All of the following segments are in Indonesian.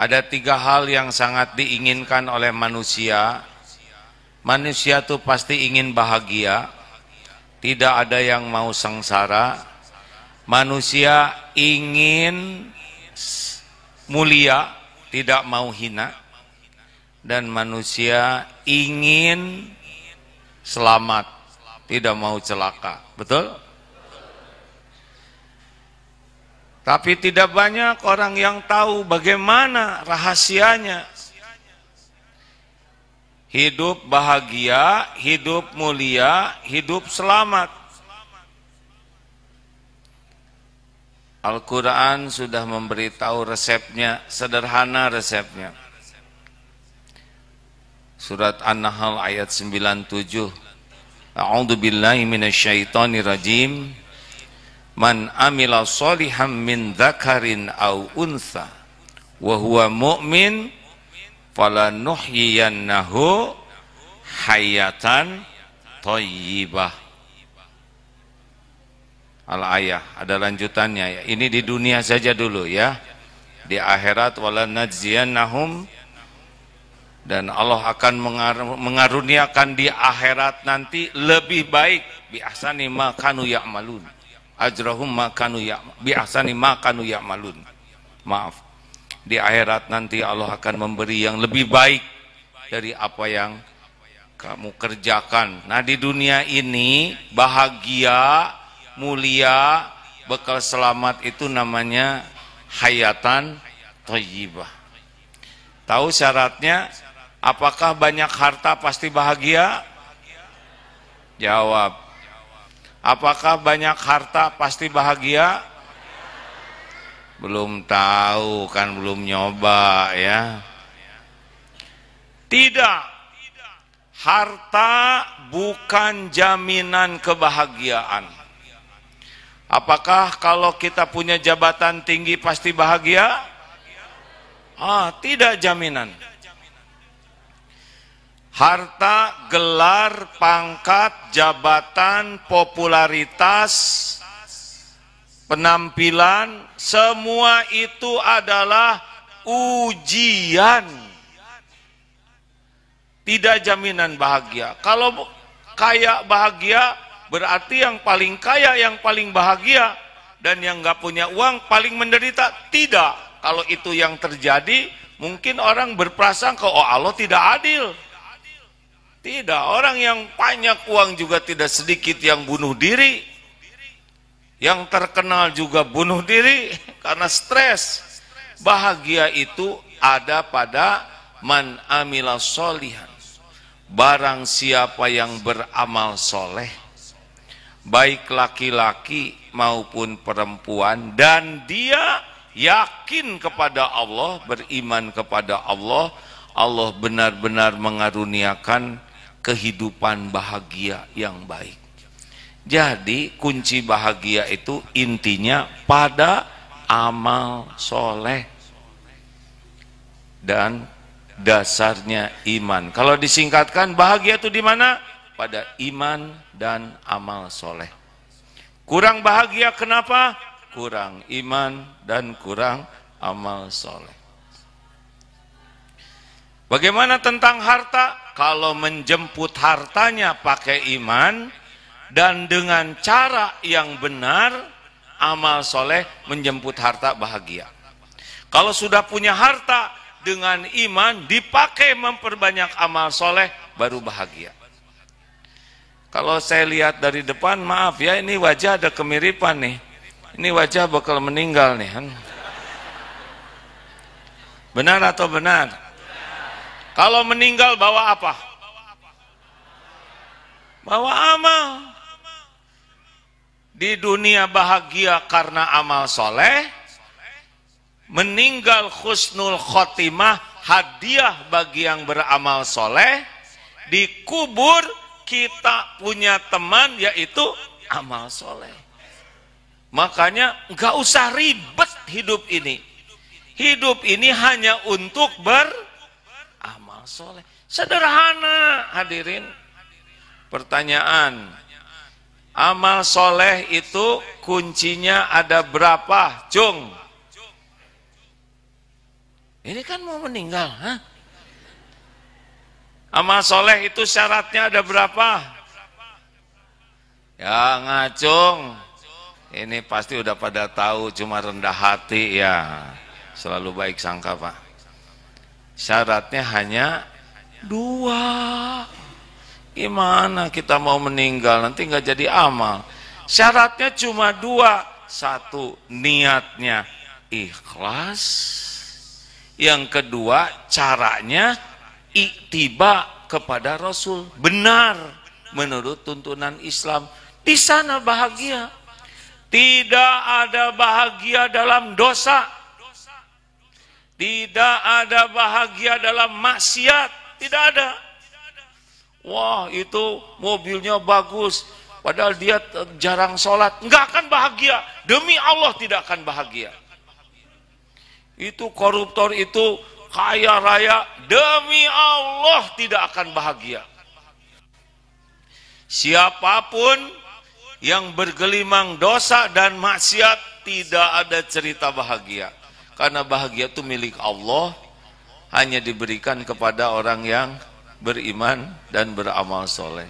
Ada 3 hal yang sangat diinginkan oleh manusia. Manusia tuh pasti ingin bahagia, tidak ada yang mau sengsara. Manusia ingin mulia, tidak mau hina. Dan manusia ingin selamat, tidak mau celaka. Betul? Tapi tidak banyak orang yang tahu bagaimana rahasianya. Hidup bahagia, hidup mulia, hidup selamat. Al-Quran sudah memberitahu resepnya, sederhana resepnya. Surat An-Nahl ayat 97. A'udzu billahi minasyaitonir rajim. Man amila sholihan min dzakarin aw untha wa huwa mu'min falanuhyiyannahu hayatan thayyibah. Al-ayah, ada lanjutannya ya. Ini di dunia saja dulu ya. Di akhirat walanajziyannahum, dan Allah akan mengaruniakan di akhirat nanti lebih baik bi ahsani ma kanu ya'malun. Ajrahum ma kanu bi ahsani ma kanu ya'malun. Maaf. Di akhirat nanti Allah akan memberi yang lebih baik dari apa yang kamu kerjakan. Nah, di dunia ini bahagia, mulia, bekal selamat itu namanya hayatan thayyibah. Tahu syaratnya? Apakah banyak harta pasti bahagia? Jawab. Apakah banyak harta pasti bahagia? Belum tahu kan, belum nyoba ya. Tidak. Harta bukan jaminan kebahagiaan. Apakah kalau kita punya jabatan tinggi pasti bahagia? Tidak jaminan. Harta, gelar, pangkat, jabatan, popularitas, penampilan, semua itu adalah ujian. Tidak jaminan bahagia. Kalau kaya bahagia, berarti yang paling kaya, yang paling bahagia, dan yang nggak punya uang paling menderita. Tidak. Kalau itu yang terjadi, mungkin orang berprasangka, oh Allah tidak adil. Tidak, orang yang banyak uang juga tidak sedikit yang bunuh diri. Yang terkenal juga bunuh diri karena stres. Bahagia itu ada pada man amila sholihan. Barang siapa yang beramal soleh, baik laki-laki maupun perempuan, dan dia yakin kepada Allah, beriman kepada Allah, Allah benar-benar mengaruniakan kehidupan bahagia yang baik. Jadi kunci bahagia itu intinya pada amal soleh dan dasarnya iman. Kalau disingkatkan, bahagia itu di mana? Pada iman dan amal soleh. Kurang bahagia kenapa? Kurang iman dan kurang amal soleh. Bagaimana tentang harta? Kalau menjemput hartanya pakai iman dan dengan cara yang benar, amal soleh menjemput harta bahagia. Kalau sudah punya harta dengan iman dipakai memperbanyak amal soleh, baru bahagia. Kalau saya lihat dari depan, maaf ya, ini wajah ada kemiripan nih. Ini wajah bakal meninggal nih. Benar atau benar? Kalau meninggal bawa apa? Bawa amal. Di dunia bahagia karena amal soleh, meninggal husnul khotimah, hadiah bagi yang beramal soleh. Dikubur kita punya teman yaitu amal soleh. Makanya nggak usah ribet hidup ini. Hidup ini hanya untuk beramal soleh. Sederhana hadirin. Pertanyaan, amal soleh itu kuncinya ada berapa, Cung? Ini kan mau meninggal. Hah? Amal soleh itu syaratnya ada berapa? Ya ngacung. Ini pasti udah pada tahu, cuma rendah hati ya. Selalu baik sangka Pak. Syaratnya hanya 2. Gimana kita mau meninggal nanti nggak jadi amal? Syaratnya cuma 2. 1, niatnya ikhlas. Yang kedua, caranya iktiba kepada Rasul, benar menurut tuntunan Islam. Di sana bahagia. Tidak ada bahagia dalam dosa. Tidak ada bahagia dalam maksiat. Tidak ada. Wah, itu mobilnya bagus, padahal dia jarang sholat. Enggak akan bahagia. Demi Allah tidak akan bahagia. Itu koruptor, itu kaya raya, demi Allah tidak akan bahagia. Siapapun yang bergelimang dosa dan maksiat, tidak ada cerita bahagia. Karena bahagia itu milik Allah, hanya diberikan kepada orang yang beriman dan beramal soleh.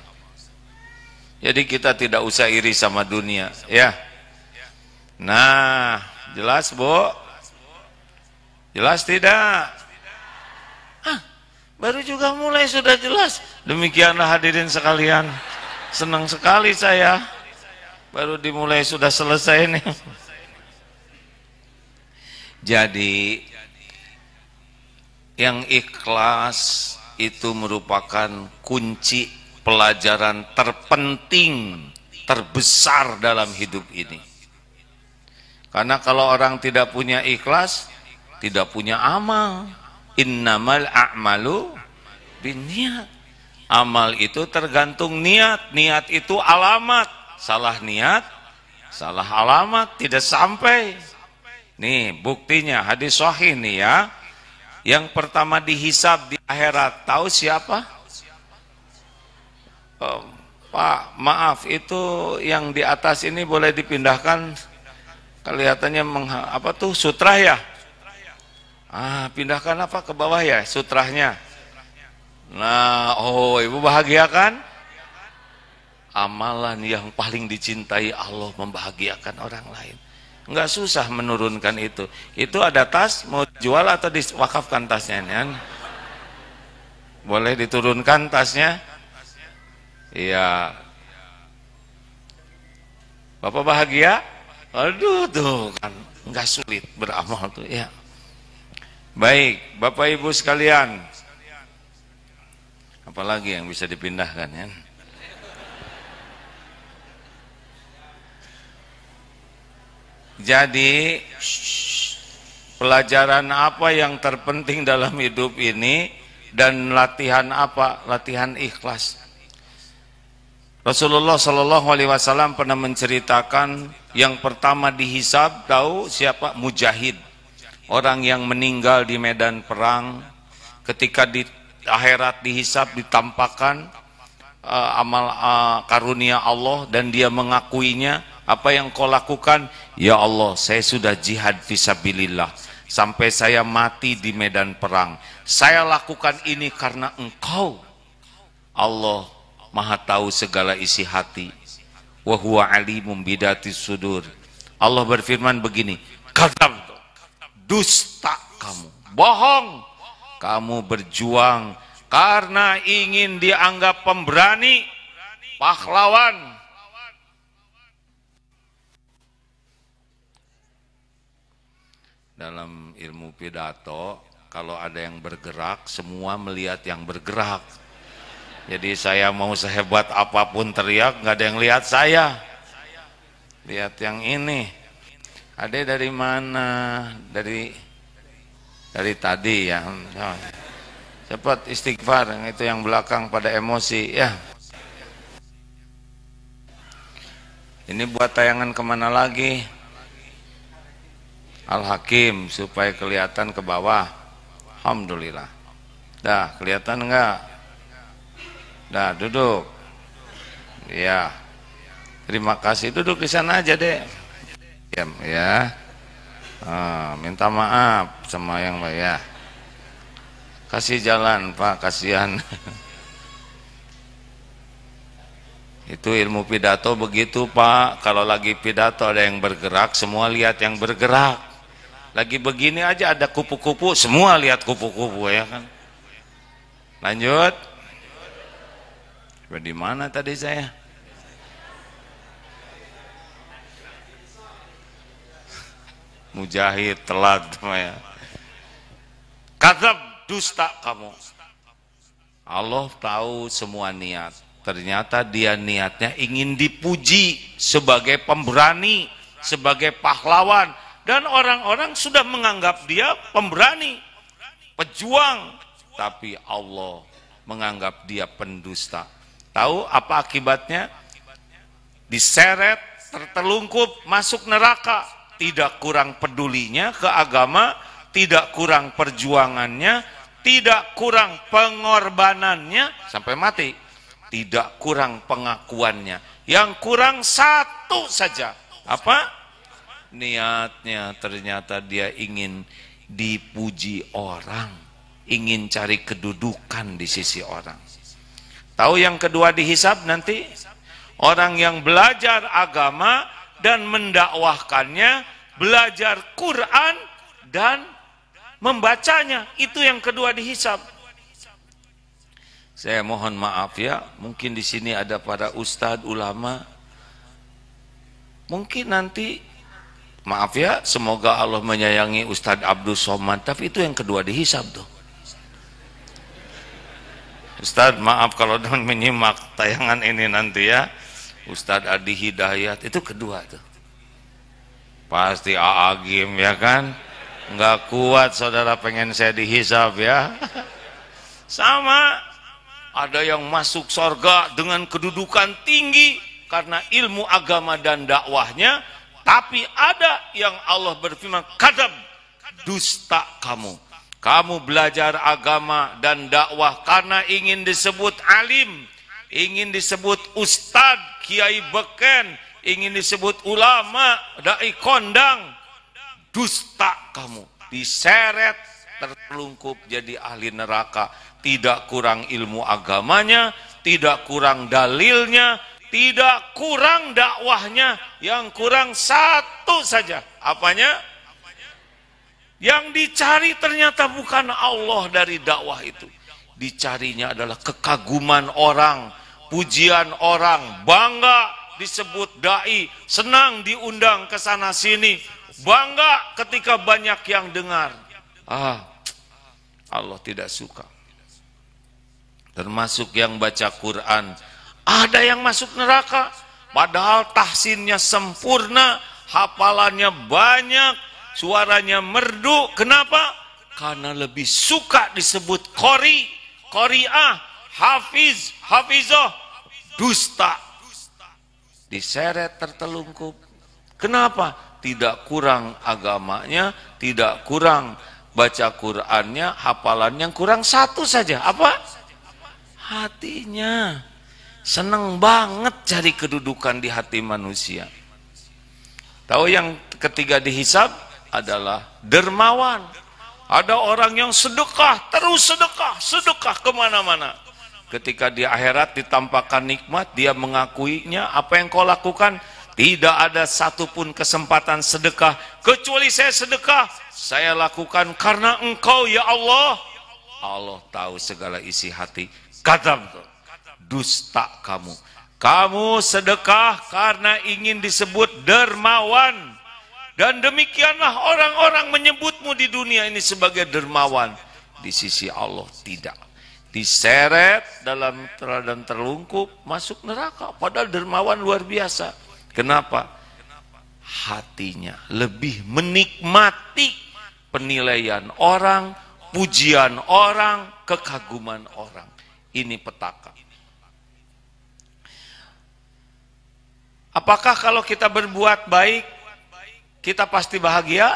Jadi kita tidak usah iri sama dunia, ya. Nah, jelas Bu? Jelas tidak? Hah, baru juga mulai sudah jelas. Demikianlah hadirin sekalian. Senang sekali saya. Baru dimulai sudah selesai nih. Jadi yang ikhlas itu merupakan kunci pelajaran terpenting, terbesar dalam hidup ini. Karena kalau orang tidak punya ikhlas, tidak punya amal. Innamal a'malu binniyat. Amal itu tergantung niat. Niat itu alamat. Salah niat, salah alamat, tidak sampai. Nih buktinya hadis sahih nih ya. Yang pertama dihisab di akhirat, tahu siapa? Pak, maaf, itu yang di atas ini boleh dipindahkan. Kelihatannya apa tuh, sutra ya? Pindahkan apa ke bawah ya, sutrahnya. Nah, oh ibu bahagia kan? Amalan yang paling dicintai Allah membahagiakan orang lain. Enggak susah menurunkan itu. Itu ada tas, mau jual atau diwakafkan tasnya kan? Boleh diturunkan tasnya? Iya. Bapak bahagia? Aduh tuh kan, enggak sulit beramal tuh ya. Baik, Bapak Ibu sekalian. Apalagi yang bisa dipindahkan ya? Jadi pelajaran apa yang terpenting dalam hidup ini dan latihan apa? Latihan ikhlas. Rasulullah Shallallahu Alaihi Wasallam pernah menceritakan yang pertama dihisab, tahu siapa? Mujahid, orang yang meninggal di medan perang. Ketika di akhirat dihisab, ditampakkan amal karunia Allah dan dia mengakuinya. Apa yang kau lakukan? Ya Allah, saya sudah jihad fisabilillah sampai saya mati di medan perang. Saya lakukan ini karena Engkau. Allah Maha tahu segala isi hati. Wa huwa alimum bidatis sudur. Allah berfirman begini, kadzab, dusta kamu, bohong. Kamu berjuang karena ingin dianggap pemberani, pahlawan. Dalam ilmu pidato, kalau ada yang bergerak, semua melihat yang bergerak. Jadi saya mau sehebat apapun teriak, nggak ada yang lihat saya. Lihat yang ini. Ada dari mana? Dari tadi ya. Cepat istighfar, yang itu yang belakang pada emosi ya. Ini buat tayangan kemana lagi? Al-Hakim supaya kelihatan ke bawah. Alhamdulillah. Dah kelihatan enggak? Dah duduk. Ya. Terima kasih, duduk di sana aja deh. Diam ya. Minta maaf sama yang ya. Kasih jalan Pak, kasihan. Itu ilmu pidato begitu Pak. Kalau lagi pidato ada yang bergerak, semua lihat yang bergerak. Lagi begini aja ada kupu-kupu, semua lihat kupu-kupu, ya kan. Lanjut. Di mana tadi saya? Mujahid telat ya. Kadzab, dusta kamu. Allah tahu semua niat. Ternyata dia niatnya ingin dipuji sebagai pemberani, sebagai pahlawan, dan orang-orang sudah menganggap dia pemberani, pejuang, tapi Allah menganggap dia pendusta. Tahu apa akibatnya? Diseret, tertelungkup, masuk neraka. Tidak kurang pedulinya ke agama, tidak kurang perjuangannya, tidak kurang pengorbanannya sampai mati, tidak kurang pengakuannya. Yang kurang satu saja. Apa? Niatnya ternyata dia ingin dipuji orang, ingin cari kedudukan di sisi orang. Tahu yang kedua dihisab nanti? Orang yang belajar agama dan mendakwahkannya, belajar Quran dan membacanya, itu yang kedua dihisab. Saya mohon maaf ya, mungkin di sini ada para ustadz, ulama. Mungkin nanti, maaf ya, semoga Allah menyayangi Ustadz Abdul Somad, tapi itu yang kedua dihisab tuh. Ustadz maaf kalau don't menyimak tayangan ini nanti ya. Ustadz Adi Hidayat itu kedua tuh. Pasti Aagim ya kan. Nggak kuat saudara pengen saya dihisab ya. Sama. Ada yang masuk surga dengan kedudukan tinggi karena ilmu agama dan dakwahnya. Tapi ada yang Allah berfirman, kadzab, dusta kamu. Kamu belajar agama dan dakwah karena ingin disebut alim, ingin disebut ustadz, kiai beken, ingin disebut ulama, dai kondang. Dusta kamu, diseret, tertelungkup jadi ahli neraka. Tidak kurang ilmu agamanya, tidak kurang dalilnya, tidak kurang dakwahnya, yang kurang satu saja. Apanya? Yang dicari ternyata bukan Allah dari dakwah itu. Dicarinya adalah kekaguman orang, pujian orang, bangga disebut dai, senang diundang ke sana sini, bangga ketika banyak yang dengar. Allah tidak suka. Termasuk yang baca Quran, ada yang masuk neraka, padahal tahsinnya sempurna, hafalannya banyak, suaranya merdu. Kenapa? Karena lebih suka disebut qori, qori'ah, hafiz, hafizah. Dusta, diseret, tertelungkup. Kenapa? Tidak kurang agamanya, tidak kurang baca Qur'annya, hafalannya, kurang satu saja. Apa? Hatinya. Senang banget cari kedudukan di hati manusia. Tahu yang ketiga dihisab adalah dermawan. Ada orang yang sedekah, terus sedekah, sedekah kemana-mana. Ketika di akhirat ditampakkan nikmat, dia mengakuinya. Apa yang kau lakukan? Tidak ada satupun kesempatan sedekah kecuali saya sedekah. Saya lakukan karena engkau ya Allah. Allah tahu segala isi hati. Kadzab, dusta kamu. Kamu sedekah karena ingin disebut dermawan. Dan demikianlah orang-orang menyebutmu di dunia ini sebagai dermawan. Di sisi Allah tidak. Diseret dalam dan terlungkup, masuk neraka. Padahal dermawan luar biasa. Kenapa? Hatinya lebih menikmati penilaian orang, pujian orang, kekaguman orang. Ini petaka. Apakah kalau kita berbuat baik, kita pasti bahagia?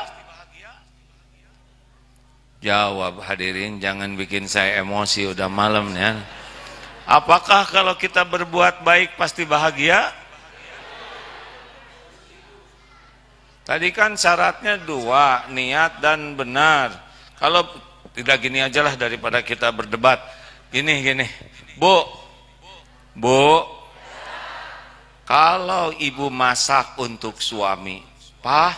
Jawab hadirin, jangan bikin saya emosi, udah malam ya. Apakah kalau kita berbuat baik pasti bahagia? Tadi kan syaratnya dua, niat dan benar. Kalau Tidak, gini aja lah daripada kita berdebat. Gini. Bu, kalau ibu masak untuk suami, Pak,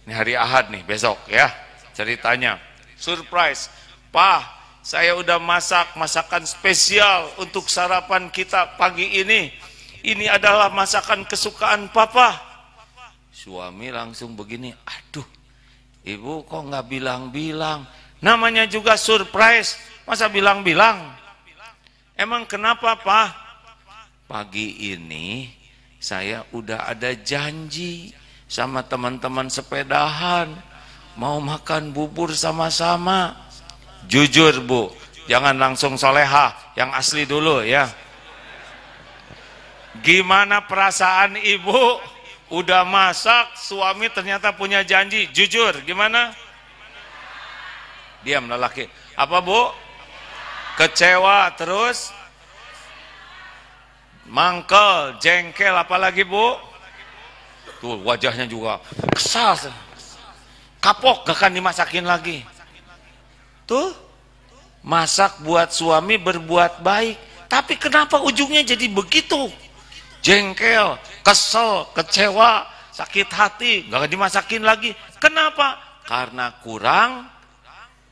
ini hari Ahad nih, besok ya, ceritanya, surprise, Pak, saya udah masak masakan spesial untuk sarapan kita pagi ini. Ini adalah masakan kesukaan Papa. Suami langsung begini, aduh, ibu kok nggak bilang-bilang? Namanya juga surprise, masa bilang-bilang? Emang kenapa, Pak? Pagi ini saya udah ada janji sama teman-teman sepedahan, mau makan bubur sama-sama. Jujur, Bu, jangan langsung solehah, yang asli dulu ya. Gimana perasaan ibu? Udah masak, suami ternyata punya janji. Jujur, gimana? Diam lelaki. Apa, Bu? Kecewa, terus mangkel, jengkel, apalagi, Bu? Tuh wajahnya juga kesal, kapok, gak akan dimasakin lagi. Tuh, masak buat suami berbuat baik, tapi kenapa ujungnya jadi begitu? Jengkel, kesel, kecewa, sakit hati, gak akan dimasakin lagi. Kenapa? Karena kurang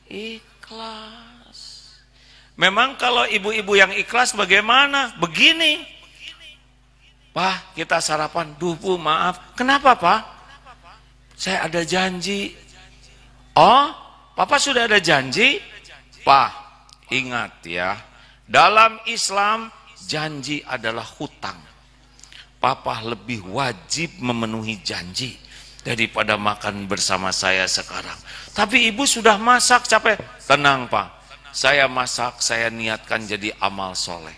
ikhlas. Memang kalau ibu-ibu yang ikhlas bagaimana? Begini, Pak, kita sarapan. Duh, Bu, maaf. Kenapa, Pak? Saya ada janji. Oh, Papa sudah ada janji? Pak, ingat ya, dalam Islam janji adalah hutang. Papa lebih wajib memenuhi janji daripada makan bersama saya sekarang. Tapi ibu sudah masak, capek. Tenang, Pak, saya masak, saya niatkan jadi amal soleh.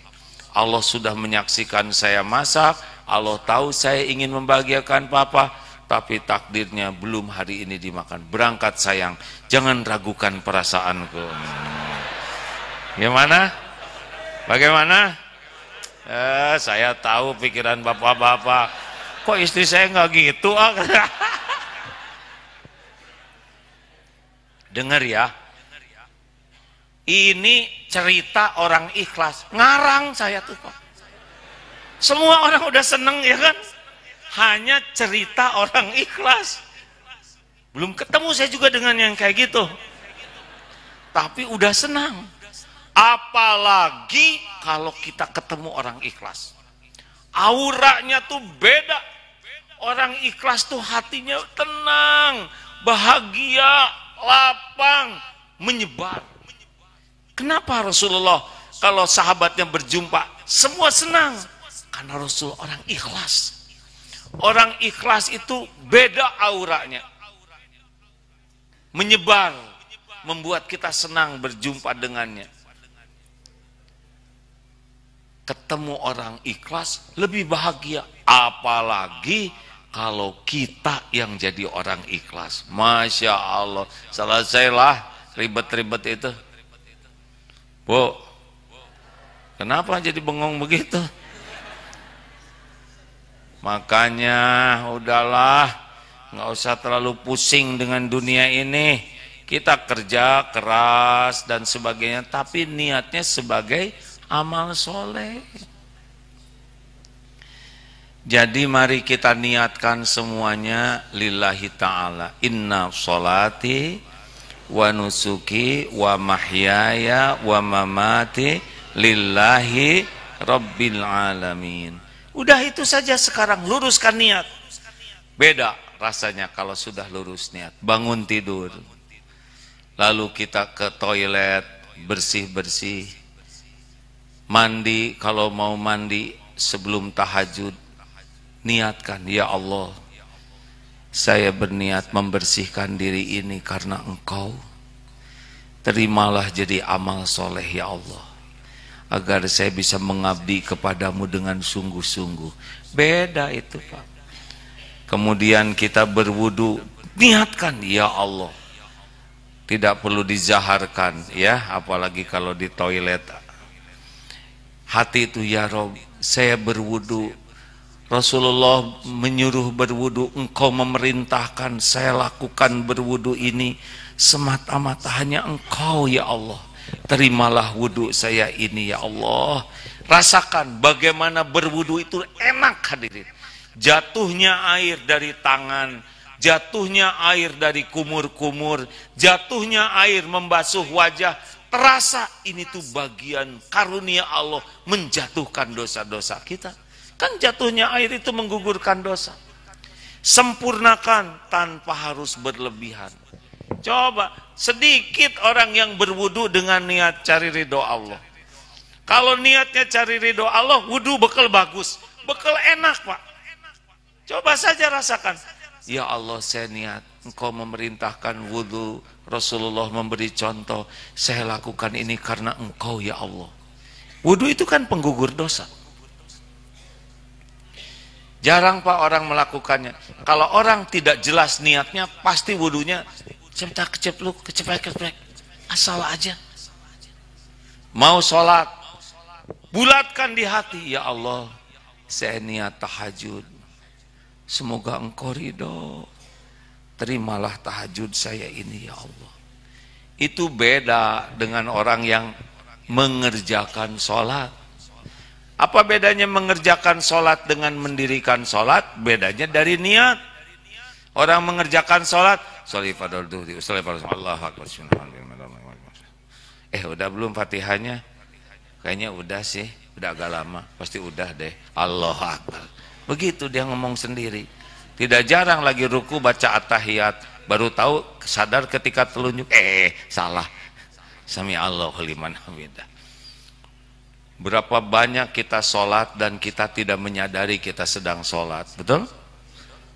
Allah sudah menyaksikan saya masak, Allah tahu saya ingin membahagiakan Papa, tapi takdirnya belum hari ini dimakan. Berangkat sayang, jangan ragukan perasaanku. Gimana? Bagaimana? Saya tahu pikiran bapak-bapak. Kok istri saya nggak gitu? Dengar ya, ini cerita orang ikhlas. Ngarang saya tuh, Pak. Semua orang udah seneng ya kan? Hanya cerita orang ikhlas. Belum ketemu saya juga dengan yang kayak gitu, tapi udah senang. Apalagi kalau kita ketemu orang ikhlas, auranya tuh beda. Orang ikhlas tuh hatinya tenang, bahagia, lapang, menyebar. Kenapa Rasulullah kalau sahabatnya berjumpa semua senang? Karena Rasul orang ikhlas. Orang ikhlas itu beda auranya, menyebar, membuat kita senang berjumpa dengannya. Ketemu orang ikhlas lebih bahagia, apalagi kalau kita yang jadi orang ikhlas. Masya Allah, selesailah ribet-ribet itu. Bu, kenapa jadi bengong begitu? Makanya udahlah, nggak usah terlalu pusing dengan dunia ini. Kita kerja keras dan sebagainya, tapi niatnya sebagai amal soleh. Jadi mari kita niatkan semuanya lillahi ta'ala. Inna sholati wa nusuki wa mahyaya wa mamati lillahi rabbil alamin. Udah itu saja sekarang, luruskan niat. Beda rasanya kalau sudah lurus niat. Bangun tidur, lalu kita ke toilet, bersih-bersih, mandi, kalau mau mandi sebelum tahajud, niatkan, ya Allah, saya berniat membersihkan diri ini karena Engkau. Terimalah jadi amal soleh ya Allah, agar saya bisa mengabdi kepadamu dengan sungguh-sungguh. Beda itu, Pak. Kemudian kita berwudu, niatkan, ya Allah. Tidak perlu dizaharkan ya, apalagi kalau di toilet. Hati itu, ya Rob, saya berwudu. Rasulullah menyuruh berwudu, Engkau memerintahkan saya lakukan berwudu ini. semata-mata hanya Engkau ya Allah. Terimalah wudhu saya ini ya Allah. Rasakan bagaimana berwudhu itu enak hadirin. Jatuhnya air dari tangan, jatuhnya air dari kumur-kumur, jatuhnya air membasuh wajah. Terasa ini tuh bagian karunia Allah menjatuhkan dosa-dosa kita. Kan jatuhnya air itu menggugurkan dosa. Sempurnakan tanpa harus berlebihan. Coba sedikit orang yang berwudu dengan niat cari ridho Allah. Kalau niatnya cari ridho Allah, wudu bekal bagus, bekal enak Pak. Coba saja rasakan. Ya Allah, saya niat Engkau memerintahkan wudu, Rasulullah memberi contoh, saya lakukan ini karena Engkau ya Allah. Wudu itu kan penggugur dosa. Jarang Pak orang melakukannya. Kalau orang tidak jelas niatnya, pasti wudunya keceplek, asal aja. Mau sholat, bulatkan di hati, ya Allah, saya niat tahajud. Semoga Engkau ridho. Terimalah tahajud saya ini ya Allah. Itu beda dengan orang yang mengerjakan sholat. Apa bedanya mengerjakan sholat dengan mendirikan sholat? Bedanya dari niat. Orang mengerjakan sholat, udah belum Fatihahnya? Kayaknya udah sih, udah agak lama, pasti udah deh. Allahu Akbar. Begitu dia ngomong sendiri. Tidak jarang lagi ruku baca at-tahiyat, baru tahu sadar ketika telunjuk, salah. Sami Allahu liman hamidah. Berapa banyak kita sholat dan kita tidak menyadari kita sedang sholat, betul?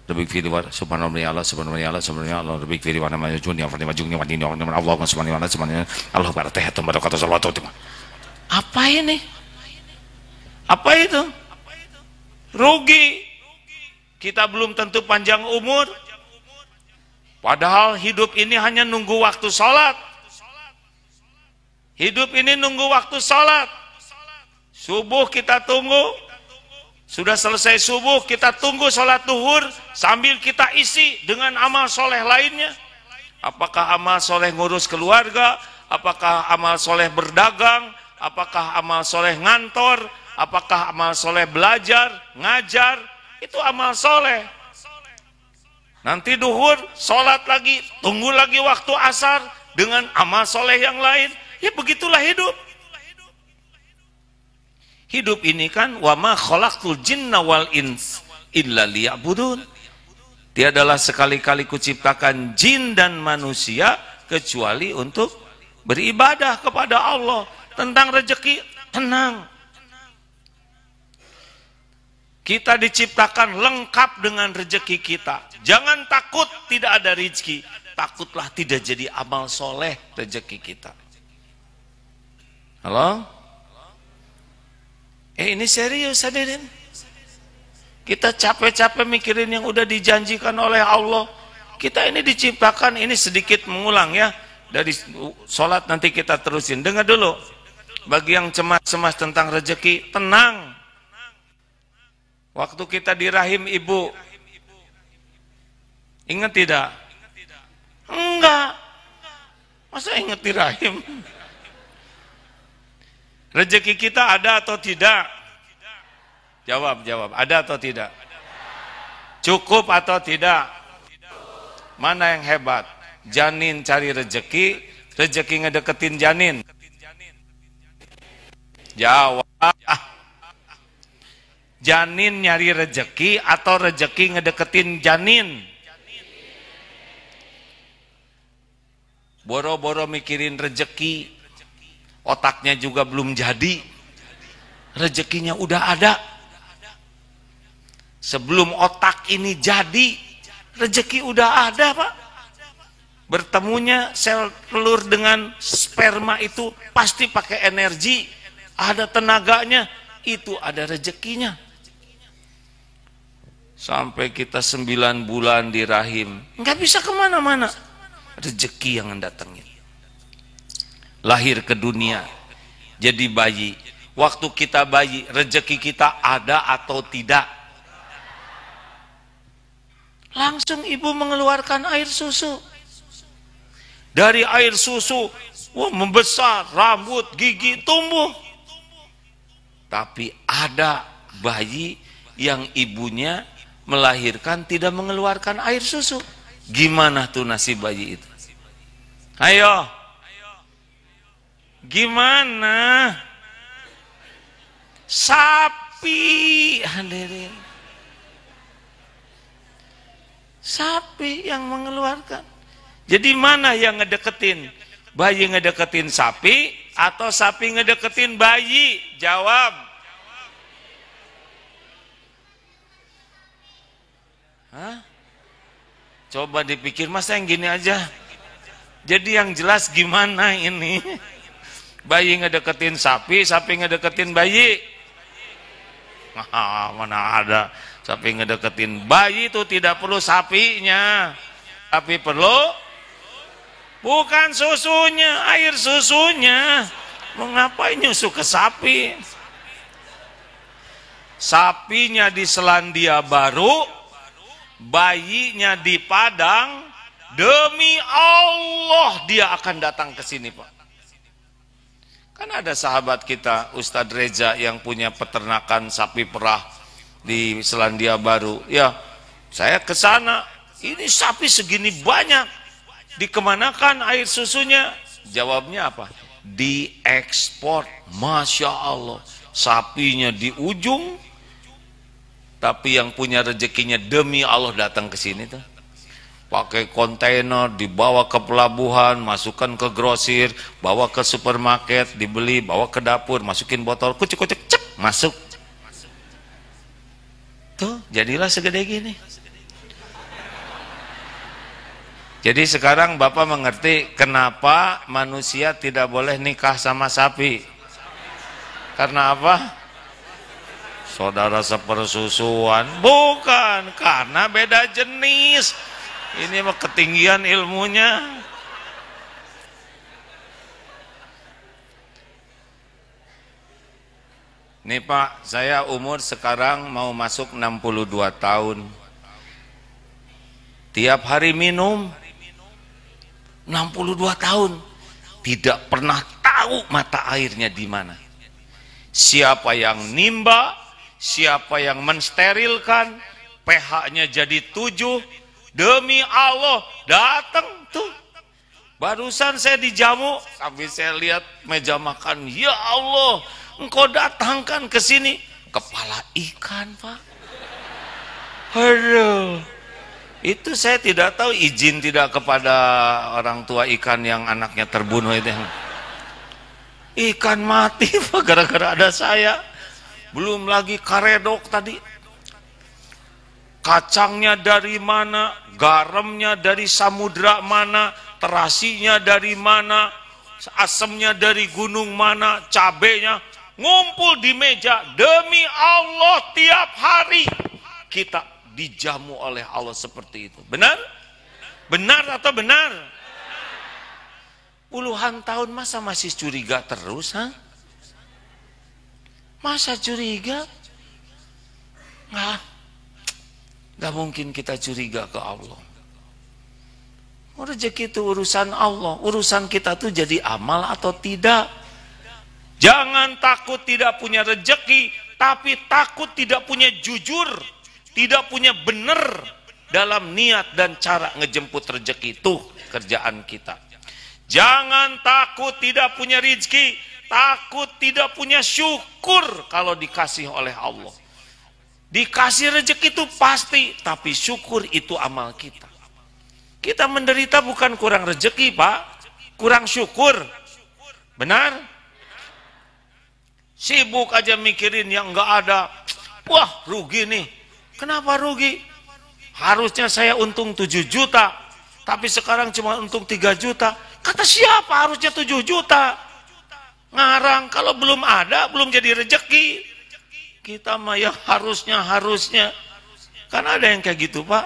Lebih firman subhanallah subhanallah subhanallah lebih firman namanya dunia Fatimah jungnya wadini Allah subhanallah subhanallah Allah barakatuh barakatuh salawatu. Apa ini? Apa itu? Rugi. Kita belum tentu panjang umur. Padahal hidup ini hanya nunggu waktu sholat. Hidup ini nunggu waktu sholat. Subuh kita tunggu. Sudah selesai subuh, kita tunggu sholat duhur sambil kita isi dengan amal soleh lainnya. Apakah amal soleh ngurus keluarga? Apakah amal soleh berdagang? Apakah amal soleh ngantor? Apakah amal soleh belajar, ngajar? Itu amal soleh. Nanti duhur, sholat lagi, tunggu lagi waktu asar dengan amal soleh yang lain. Ya begitulah hidup. Hidup ini kan wa ma khalaqtul jinna wal ins illa liya'budun. Tiadalah sekali-kali kuciptakan jin dan manusia kecuali untuk beribadah kepada Allah. Tentang rezeki, tenang. Kita diciptakan lengkap dengan rezeki kita. Jangan takut tidak ada rezeki. Takutlah tidak jadi amal soleh rezeki kita. Halo? Ini serius hadirin. Kita capek-capek mikirin yang udah dijanjikan oleh Allah. Kita ini diciptakan, ini sedikit mengulang ya. Dari sholat nanti kita terusin. Dengar dulu. Bagi yang cemas-cemas tentang rezeki, tenang. Waktu kita di rahim ibu, ingat tidak? Enggak. Masa ingat di rahim? Rezeki kita ada atau tidak? Jawab. Ada atau tidak? Cukup atau tidak? Mana yang hebat? Janin cari rezeki, rezeki ngedeketin janin. Jawab. Janin nyari rezeki atau rezeki ngedeketin janin? Boro-boro mikirin rezeki, otaknya juga belum jadi, rezekinya udah ada. Sebelum otak ini jadi, rezeki udah ada Pak. Bertemunya sel telur dengan sperma itu pasti pakai energi, ada tenaganya, itu ada rezekinya. Sampai kita 9 bulan di rahim, nggak bisa kemana-mana, rezeki yang datangin. Lahir ke dunia, jadi bayi. Waktu kita bayi, rezeki kita ada atau tidak? Langsung ibu mengeluarkan air susu. Dari air susu, wah, membesar, rambut, gigi tumbuh. Tapi ada bayi yang ibunya melahirkan tidak mengeluarkan air susu. Gimana tuh nasib bayi itu? Ayo. Gimana? Sapi, hadirin. Sapi yang mengeluarkan. Jadi mana yang ngedeketin? Bayi ngedeketin sapi atau sapi ngedeketin bayi? Jawab. Hah? Coba dipikir, masa yang gini aja? Jadi yang jelas gimana ini? Bayi ngedeketin sapi, sapi ngedeketin bayi. Mana ada sapi ngedeketin bayi, itu tidak perlu sapinya, tapi perlu bukan susunya, air susunya. Mau ngapain nyusu ke sapi? Sapinya di Selandia Baru, bayinya di Padang. Demi Allah dia akan datang ke sini, Pak. Kan ada sahabat kita Ustadz Reza yang punya peternakan sapi perah di Selandia Baru. Ya, saya ke sana. Ini sapi segini banyak. Dikemanakan air susunya? Jawabnya apa? Diekspor. Masya Allah. Sapinya di ujung, tapi yang punya rezekinya demi Allah datang ke sini tuh. Pakai kontainer, dibawa ke pelabuhan, masukkan ke grosir, bawa ke supermarket, dibeli, bawa ke dapur, masukin botol, kucuk-kucuk, cep, masuk. Tuh, jadilah segede gini. Jadi sekarang Bapak mengerti kenapa manusia tidak boleh nikah sama sapi. Karena apa? Saudara sepersusuan. Bukan, karena beda jenis. Ini mah ketinggian ilmunya. Nih Pak, saya umur sekarang mau masuk 62 tahun. Tiap hari minum. 62 tahun. Tidak pernah tahu mata airnya di mana. Siapa yang nimba, siapa yang mensterilkan, pH-nya jadi 7. Demi Allah datang tuh. Barusan saya dijamu, sambil saya lihat meja makan. Ya Allah, engkau datangkan ke sini kepala ikan, Pak. Aduh, itu saya tidak tahu izin tidak kepada orang tua ikan yang anaknya terbunuh itu. Ikan mati, Pak, gara-gara ada saya. Belum lagi karedok tadi. Kacangnya dari mana, garamnya dari samudra mana, terasinya dari mana, asamnya dari gunung mana, cabenya ngumpul di meja. Demi Allah tiap hari kita dijamu oleh Allah seperti itu. Benar? Benar atau benar? Puluhan tahun masa masih curiga terus, ha? Masa curiga? Gak mungkin kita curiga ke Allah. Rezeki itu urusan Allah. Urusan kita tuh jadi amal atau tidak. Jangan takut tidak punya rezeki, tapi takut tidak punya jujur, tidak punya benar dalam niat dan cara ngejemput rezeki. Itu kerjaan kita. Jangan takut tidak punya rezeki, takut tidak punya syukur kalau dikasih oleh Allah. Dikasih rezeki itu pasti, tapi syukur itu amal kita. Kita menderita bukan kurang rezeki, Pak, kurang syukur. Benar? Sibuk aja mikirin yang enggak ada. Wah, rugi nih. Kenapa rugi? Harusnya saya untung 7 juta, tapi sekarang cuma untung 3 juta. Kata siapa harusnya 7 juta? Ngarang, kalau belum ada, belum jadi rezeki. Kita mah ya harusnya. Kan ada yang kayak gitu, Pak.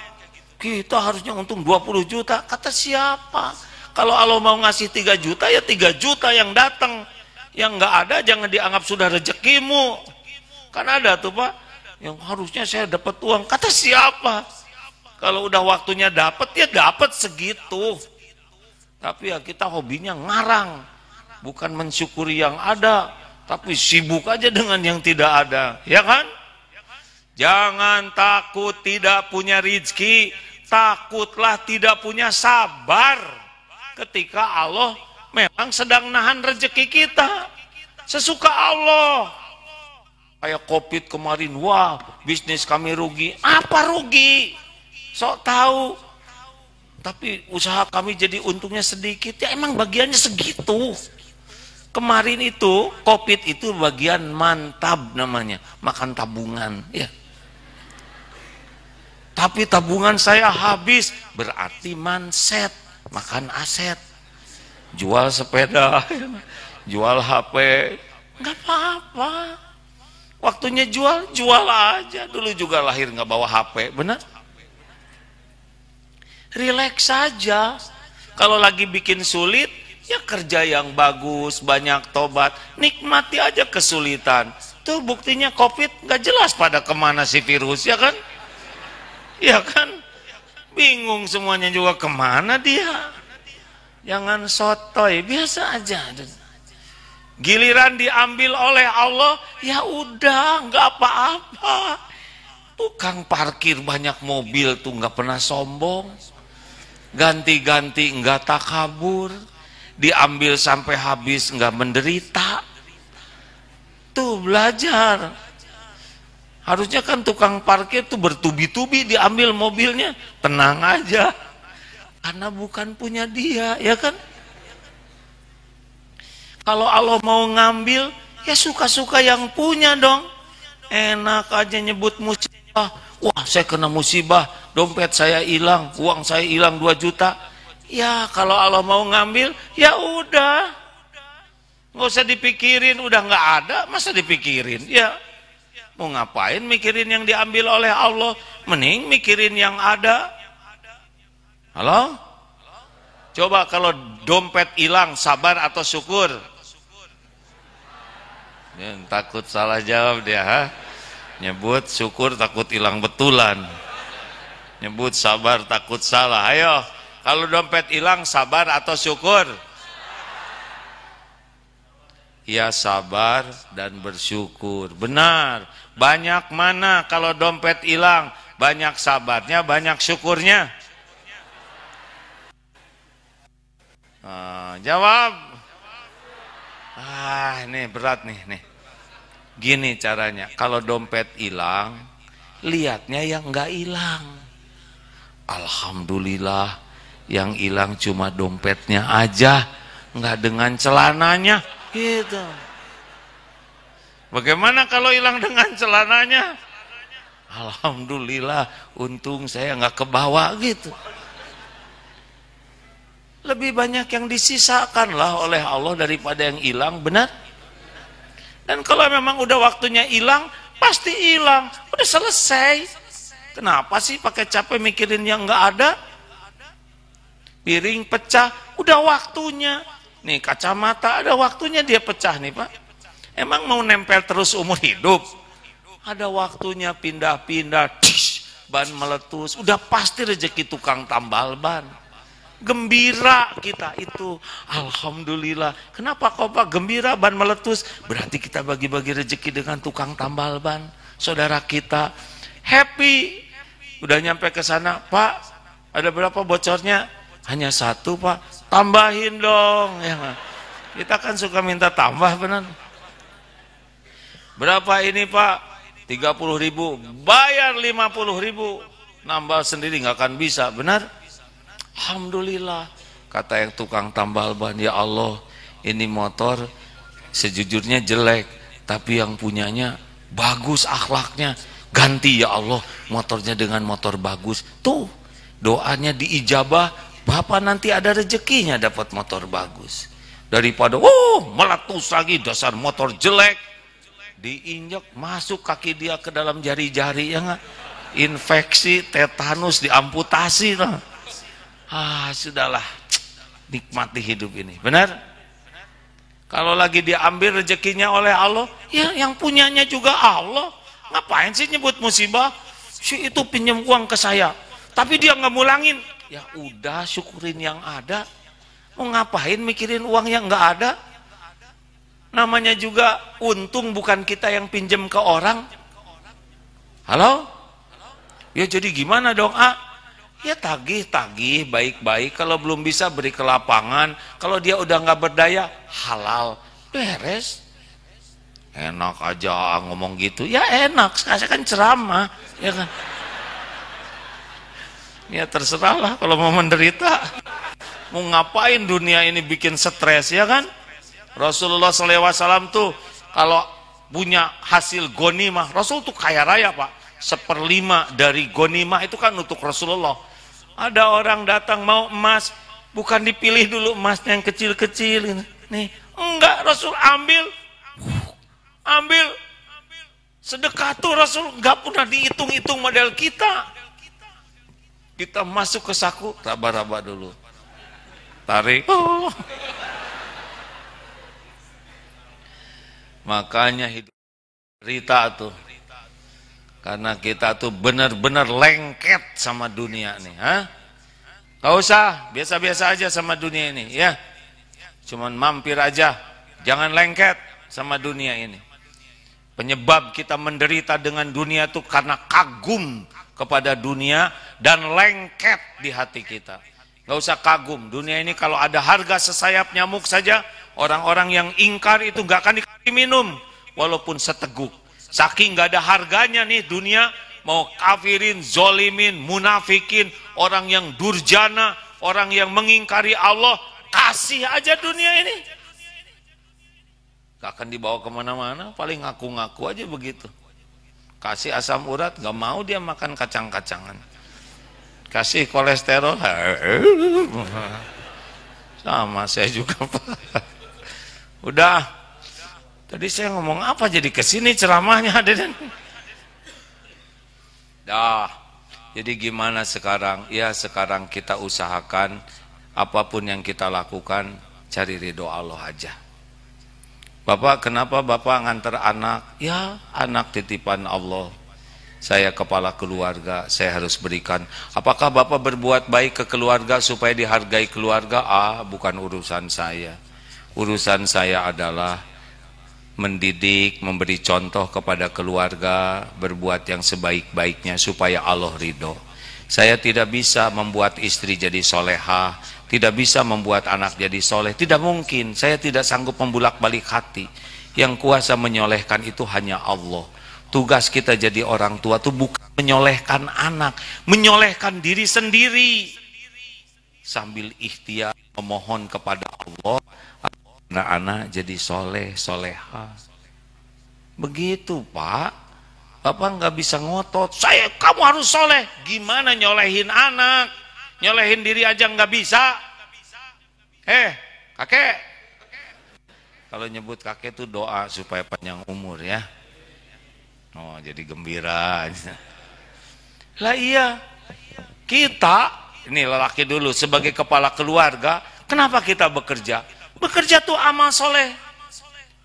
Kita harusnya untung 20 juta. Kata siapa? Kalau Allah mau ngasih 3 juta, ya 3 juta yang datang. Yang nggak ada jangan dianggap sudah rezekimu. Kan ada tuh, Pak, yang harusnya saya dapat uang. Kata siapa? Kalau udah waktunya dapat, ya dapat segitu. Tapi ya kita hobinya ngarang, bukan mensyukuri yang ada, tapi sibuk aja dengan yang tidak ada, ya kan? Jangan takut tidak punya rezeki, takutlah tidak punya sabar ketika Allah memang sedang nahan rezeki kita sesuka Allah. Kayak COVID kemarin, wah bisnis kami rugi. Apa rugi? Sok tahu. Tapi usaha kami jadi untungnya sedikit, ya emang bagiannya segitu. Kemarin itu COVID itu bagian mantap namanya, makan tabungan, ya. Tapi tabungan saya habis, berarti manset, makan aset. Jual sepeda, jual HP, nggak apa-apa. Waktunya jual, jual aja. Dulu juga lahir nggak bawa HP, benar? Relax saja. Kalau lagi bikin sulit, ya kerja yang bagus, banyak tobat, nikmati aja kesulitan. Tuh buktinya COVID nggak jelas pada kemana si virus, ya kan? Ya kan? Bingung semuanya juga kemana dia. Jangan sotoy, biasa aja. Giliran diambil oleh Allah, ya udah, nggak apa-apa. Tukang parkir banyak mobil tuh nggak pernah sombong. Ganti-ganti nggak takabur. Diambil sampai habis nggak menderita. Tuh belajar. Harusnya kan tukang parkir tuh bertubi-tubi diambil mobilnya, tenang aja, karena bukan punya dia, ya kan? Kalau Allah mau ngambil, ya suka-suka yang punya dong. Enak aja nyebut musibah, wah saya kena musibah, dompet saya hilang, uang saya hilang 2 juta. Ya kalau Allah mau ngambil, ya udah, nggak usah dipikirin, udah nggak ada, masa dipikirin, ya. Mau ngapain mikirin yang diambil oleh Allah? Mending mikirin yang ada. Halo? Coba kalau dompet hilang, sabar atau syukur? Ya, takut salah jawab dia, ha? Nyebut syukur takut hilang betulan. Nyebut sabar takut salah. Ayo, kalau dompet hilang, sabar atau syukur? Ya sabar dan bersyukur. Benar. Banyak mana kalau dompet hilang? Banyak sabarnya, banyak syukurnya. Jawab. Ini berat nih. Gini caranya. Kalau dompet hilang, lihatnya yang nggak hilang. Alhamdulillah, yang hilang cuma dompetnya aja, nggak dengan celananya. Gitu. Bagaimana kalau hilang dengan celananya? Alhamdulillah, untung saya nggak kebawa gitu. Lebih banyak yang disisakan lah oleh Allah daripada yang hilang, benar? Dan kalau memang udah waktunya hilang, pasti hilang, udah selesai. Kenapa sih pakai capek mikirin yang nggak ada? Piring pecah, udah waktunya. Nih kacamata ada waktunya dia pecah nih Pak. Emang mau nempel terus umur hidup? Ada waktunya pindah-pindah, ban meletus, udah pasti rezeki tukang tambal ban. Gembira kita itu, alhamdulillah. Kenapa kok Pak gembira ban meletus? Berarti kita bagi-bagi rezeki dengan tukang tambal ban. Saudara kita happy. Udah nyampe ke sana, Pak, ada berapa bocornya? Hanya 1 Pak. Tambahin dong, ya. Kita kan suka minta tambah, benar. Berapa ini Pak? 30.000. Bayar 50.000. Nambah sendiri nggak akan bisa, benar? Alhamdulillah. Kata yang tukang tambal ban, ya Allah, ini motor sejujurnya jelek, tapi yang punyanya bagus akhlaknya. Ganti ya Allah motornya dengan motor bagus. Tuh, doanya diijabah. Bapak nanti ada rezekinya dapat motor bagus. Daripada meletus lagi dasar motor jelek, diinjak masuk kaki dia ke dalam jari-jari, ya nggak? Infeksi, tetanus, diamputasi lah. Sudahlah, nikmati hidup ini, benar? Kalau lagi diambil rezekinya oleh Allah, ya yang punyanya juga Allah. Ngapain sih nyebut musibah? Si itu pinjam uang ke saya, tapi dia nggak mulangin. Ya udah, syukurin yang ada. Mau ngapain mikirin uang yang nggak ada? Namanya juga untung, bukan kita yang pinjem ke orang. Halo? Ya jadi gimana dong, Ya tagih baik-baik. Kalau belum bisa beri ke lapangan. Kalau dia udah nggak berdaya, halal, beres. Enak aja ngomong gitu. Ya enak, saya kan ceramah, ya kan. Ya terserahlah kalau mau menderita. Mau ngapain dunia ini bikin stres, ya kan? Rasulullah SAW tuh kalau punya hasil gonimah, Rasul tuh kaya raya Pak. 1/5 dari gonimah itu kan untuk Rasulullah. Ada orang datang mau emas, bukan dipilih dulu emasnya yang kecil-kecil ini. Nih, enggak, Rasul ambil. Sedekah tuh Rasul nggak pernah dihitung-hitung model kita. Kita masuk ke saku, raba-raba dulu, tarik. Makanya hidup cerita tuh, karena kita tuh benar-benar lengket sama dunia nih, Gak usah, biasa-biasa aja sama dunia ini, ya. Cuman mampir aja, jangan lengket sama dunia ini. Penyebab kita menderita dengan dunia tuh karena kagum kepada dunia dan lengket di hati kita. Gak usah kagum, dunia ini kalau ada harga sesayap nyamuk saja, orang-orang yang ingkar itu gak akan dikasih minum walaupun seteguk. Saking gak ada harganya nih dunia, mau kafirin, zolimin, munafikin, orang yang durjana, orang yang mengingkari Allah, kasih aja dunia ini. Gak akan dibawa kemana-mana, paling ngaku-ngaku aja begitu. Kasih asam urat, gak mau dia makan kacang-kacangan. Kasih kolesterol, sama saya juga Pak. Udah, tadi saya ngomong apa jadi kesini ceramahnya hadirin. Dah, jadi gimana sekarang? Ya sekarang kita usahakan apapun yang kita lakukan, cari ridho Allah aja. Bapak, kenapa Bapak nganter anak? Ya, anak titipan Allah. Saya kepala keluarga, saya harus berikan. Apakah Bapak berbuat baik ke keluarga supaya dihargai keluarga? Bukan urusan saya. Urusan saya adalah mendidik, memberi contoh kepada keluarga, berbuat yang sebaik-baiknya supaya Allah ridho. Saya tidak bisa membuat istri jadi solehah, tidak bisa membuat anak jadi soleh, tidak mungkin. Saya tidak sanggup membulak-balik hati. Yang kuasa menyolehkan itu hanya Allah. Tugas kita jadi orang tua itu bukan menyolehkan anak, menyolehkan diri sendiri. Sambil ikhtiar memohon kepada Allah, anak-anak jadi soleh, soleha. Begitu Pak. Bapak nggak bisa ngotot, kamu harus soleh. Gimana nyolehin anak? Nyolehin diri aja nggak bisa. Kakek. Kalau nyebut kakek itu doa supaya panjang umur ya. Oh jadi gembira. Lah iya, kita ini lelaki dulu sebagai kepala keluarga, kenapa kita bekerja? Bekerja tuh amal soleh,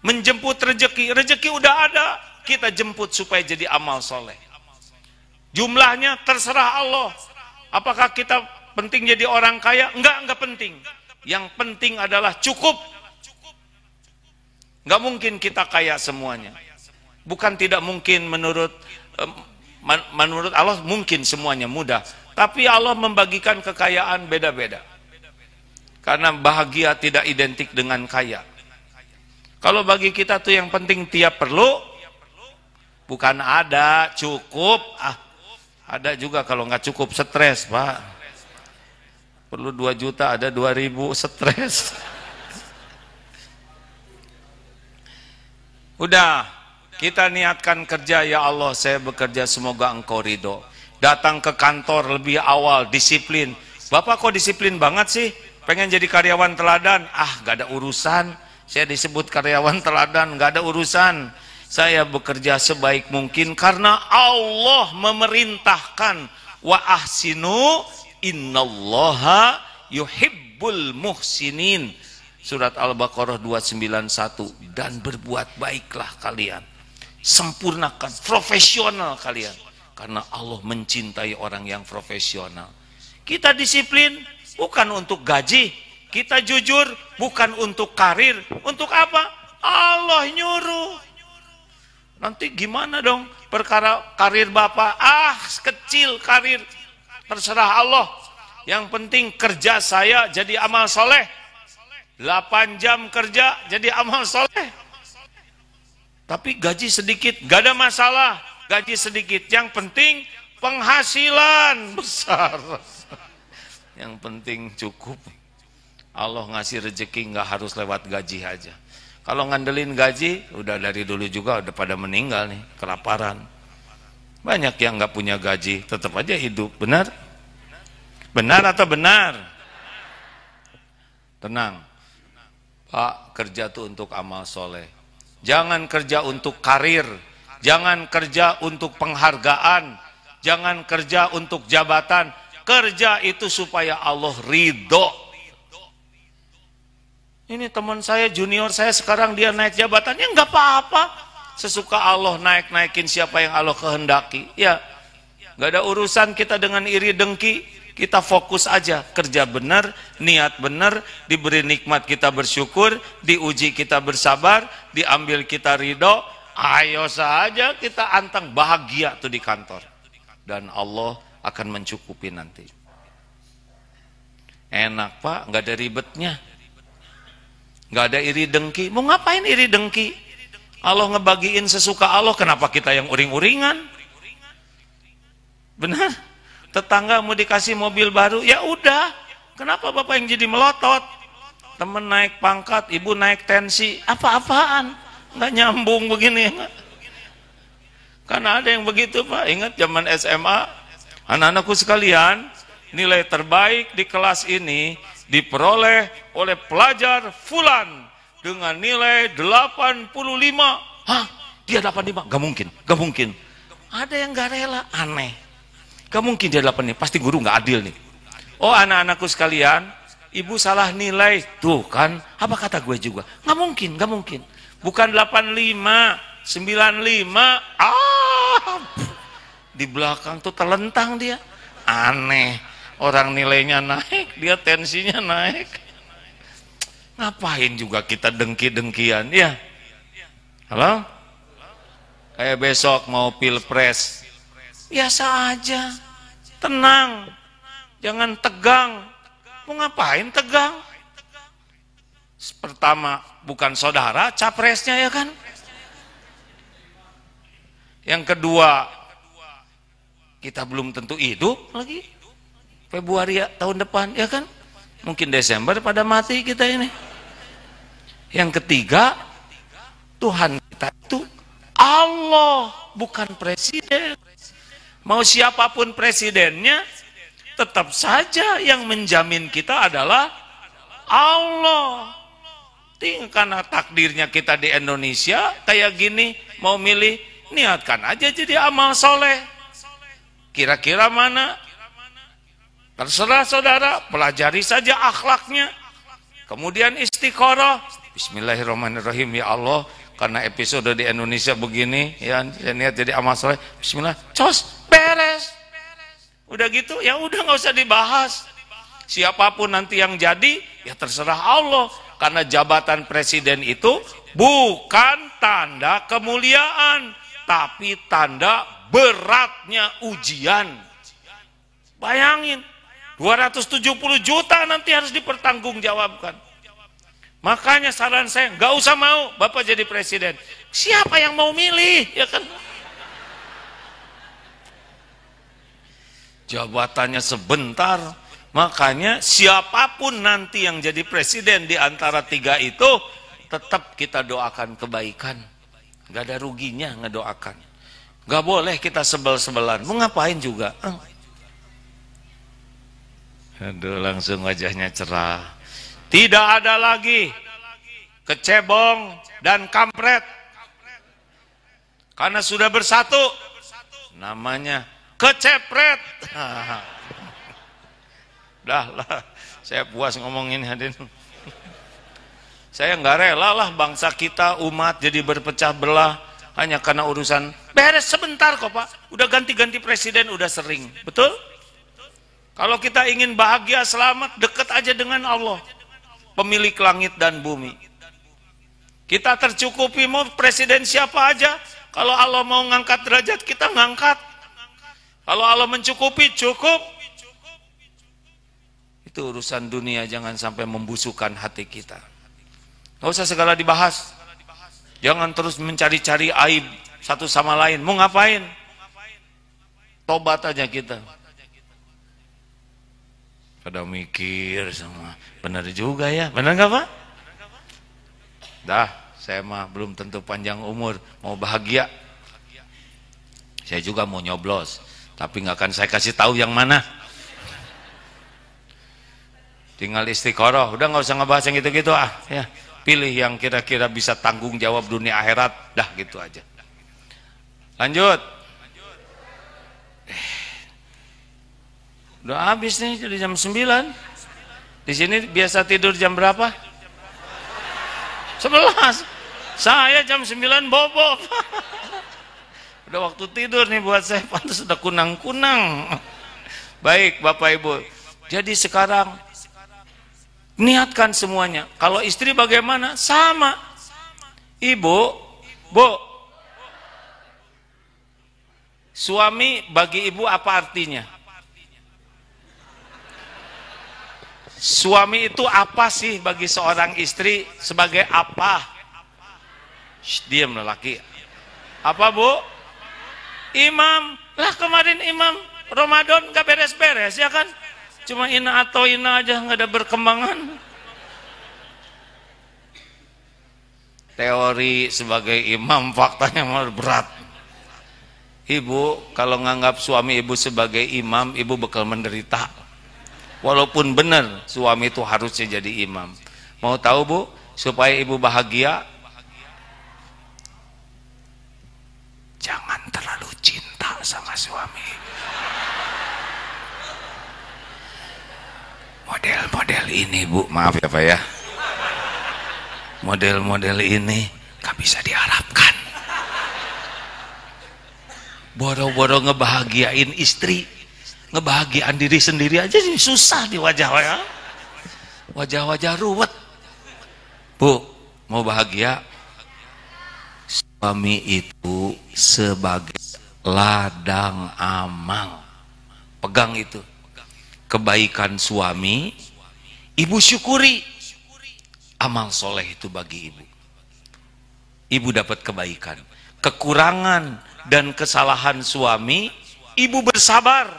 menjemput rezeki. Rezeki udah ada, kita jemput supaya jadi amal soleh. Jumlahnya terserah Allah. Apakah kita penting jadi orang kaya? Enggak penting. Yang penting adalah cukup. Enggak mungkin kita kaya semuanya. Bukan tidak mungkin menurut Allah, mungkin semuanya mudah. Tapi Allah membagikan kekayaan beda-beda. Karena bahagia tidak identik dengan kaya. Kalau bagi kita tuh yang penting tiap perlu, bukan ada, cukup. Ada juga kalau nggak cukup stres Pak. Perlu 2 juta, ada 2.000, stres. Udah, kita niatkan kerja, ya Allah saya bekerja semoga Engkau ridho. Datang ke kantor lebih awal, disiplin. Bapak kok disiplin banget sih? Pengen jadi karyawan teladan? Gak ada urusan. Saya disebut karyawan teladan, gak ada urusan. Saya bekerja sebaik mungkin karena Allah memerintahkan. Wa ahsinu innallaha yuhibbul muhsinin. Surat Al-Baqarah 291. Dan berbuat baiklah kalian. Sempurnakan, profesional kalian. Karena Allah mencintai orang yang profesional. Kita disiplin bukan untuk gaji. Kita jujur bukan untuk karir. Untuk apa? Allah nyuruh. Nanti gimana dong perkara karir Bapak? Kecil karir. Terserah Allah. Yang penting kerja saya jadi amal soleh. 8 jam kerja jadi amal soleh. Tapi gaji sedikit, gak ada masalah. Gaji sedikit, yang penting penghasilan besar. Yang penting cukup. Allah ngasih rezeki nggak harus lewat gaji aja. Kalau ngandelin gaji, udah dari dulu juga udah pada meninggal nih, kelaparan. Banyak yang nggak punya gaji, tetap aja hidup. Benar? Benar atau benar? Tenang, Pak, kerja tuh untuk amal soleh. Jangan kerja untuk karir, jangan kerja untuk penghargaan, jangan kerja untuk jabatan. Kerja itu supaya Allah ridho. Ini teman saya, junior saya, sekarang dia naik jabatan, ya nggak apa-apa. Sesuka Allah naikin siapa yang Allah kehendaki. Ya, nggak ada urusan kita dengan iri dengki. Kita fokus aja, kerja benar, niat benar, diberi nikmat kita bersyukur, diuji kita bersabar, diambil kita ridho. Ayo saja kita anteng, bahagia tuh di kantor. Dan Allah akan mencukupi nanti. Enak Pak, nggak ada ribetnya. Nggak ada iri dengki. Mau ngapain iri dengki? Allah ngebagiin sesuka Allah, kenapa kita yang uring-uringan? Benar? Tetangga mau dikasih mobil baru, ya udah. Kenapa Bapak yang jadi melotot? Temen naik pangkat, ibu naik tensi, apa-apaan? Nggak nyambung begini. Karena ada yang begitu Pak. Ingat zaman SMA, anak-anakku sekalian, nilai terbaik di kelas ini diperoleh oleh pelajar Fulan dengan nilai 85. Hah? Dia 85? Gak mungkin, gak mungkin. Ada yang gak rela, aneh. Gak mungkin dia 85, pasti guru gak adil nih. Oh anak-anakku sekalian, ibu salah nilai. Tuh kan, apa kata gue juga? Gak mungkin, gak mungkin. Bukan 85, 95. Di belakang tuh terlentang dia. Aneh. Orang nilainya naik, dia tensinya naik. Ngapain juga kita dengki-dengkian, ya? Halo? Kayak besok mau pilpres, biasa aja, tenang, jangan tegang. Mau ngapain tegang? Pertama, bukan saudara, capresnya ya kan? Yang kedua, kita belum tentu hidup lagi. Februari ya, tahun depan, ya kan? Mungkin Desember pada mati kita ini. Yang ketiga, Tuhan kita itu Allah, bukan presiden. Mau siapapun presidennya, tetap saja yang menjamin kita adalah Allah. Karena takdirnya kita di Indonesia kayak gini, mau milih, niatkan aja jadi amal soleh. Kira-kira mana? Terserah saudara, pelajari saja akhlaknya. Kemudian istiqoroh. Bismillahirrahmanirrahim, ya Allah, karena episode di Indonesia begini, ya saya niat jadi amal soleh. Bismillah, cos, beres. Udah gitu, ya udah nggak usah dibahas. Siapapun nanti yang jadi, ya terserah Allah. Karena jabatan presiden itu bukan tanda kemuliaan, tapi tanda beratnya ujian. Bayangin. 270 juta nanti harus dipertanggungjawabkan. Makanya saran saya, nggak usah mau Bapak jadi presiden. Siapa yang mau milih, ya kan? Jabatannya sebentar. Makanya siapapun nanti yang jadi presiden di antara 3 itu, tetap kita doakan kebaikan. Nggak ada ruginya ngedoakan. Nggak boleh kita sebel-sebelan. Mau ngapain juga? Aduh, langsung wajahnya cerah. Tidak ada lagi kecebong dan kampret. Karena sudah bersatu, namanya kecepret. Dah lah, saya puas ngomongin hadirin. Saya nggak rela lah bangsa kita, umat jadi berpecah belah hanya karena urusan beres sebentar kok Pak. Udah ganti-ganti presiden udah sering, betul? Kalau kita ingin bahagia, selamat, dekat aja dengan Allah. pemilik langit dan bumi. Kita tercukupi, mau presiden siapa aja. Kalau Allah mau ngangkat derajat, kita ngangkat. Kalau Allah mencukupi, cukup. Itu urusan dunia, jangan sampai membusukkan hati kita. Gak usah segala dibahas. Jangan terus mencari-cari aib satu sama lain. Mau ngapain? Tobat aja kita. Pada mikir sama, benar juga ya, benar gak Pak? Dah, saya mah belum tentu panjang umur, mau bahagia. Saya juga mau nyoblos, tapi nggak akan saya kasih tahu yang mana. Tinggal istiqoroh, udah nggak usah ngebahas yang gitu-gitu ah. Ya, pilih yang kira-kira bisa tanggung jawab dunia akhirat, dah gitu aja. Lanjut. Udah habis nih, jadi jam 9. Di sini biasa tidur jam berapa? 11. Saya jam 9 bobo. Udah waktu tidur nih buat saya, pantas sudah kunang-kunang. Baik Bapak Ibu. Jadi sekarang niatkan semuanya. Kalau istri bagaimana? Sama. Ibu, Bu. Suami bagi ibu apa artinya? Suami itu apa sih bagi seorang istri? Sebagai apa? Diam lelaki. Apa Bu? Imam. Lah kemarin imam Ramadan gak beres-beres ya kan? Cuma ina atau ina aja, gak ada berkembangan. Teori sebagai imam, faktanya malah berat. Ibu kalau nganggap suami ibu sebagai imam, ibu bakal menderita. Walaupun benar suami itu harusnya jadi imam. Mau tahu Bu, supaya ibu bahagia, jangan terlalu cinta sama suami. Model-model ini Bu, maaf ya Pak ya, model-model ini gak bisa diharapkan. Boro-boro ngebahagiain istri, ngebahagiaan diri sendiri aja susah di wajah-wajah. Wajah-wajah ruwet. Bu, mau bahagia? Suami itu sebagai ladang amal. Pegang itu. Kebaikan suami, ibu syukuri. Amal soleh itu bagi ibu. Ibu dapat kebaikan. Kekurangan dan kesalahan suami, ibu bersabar.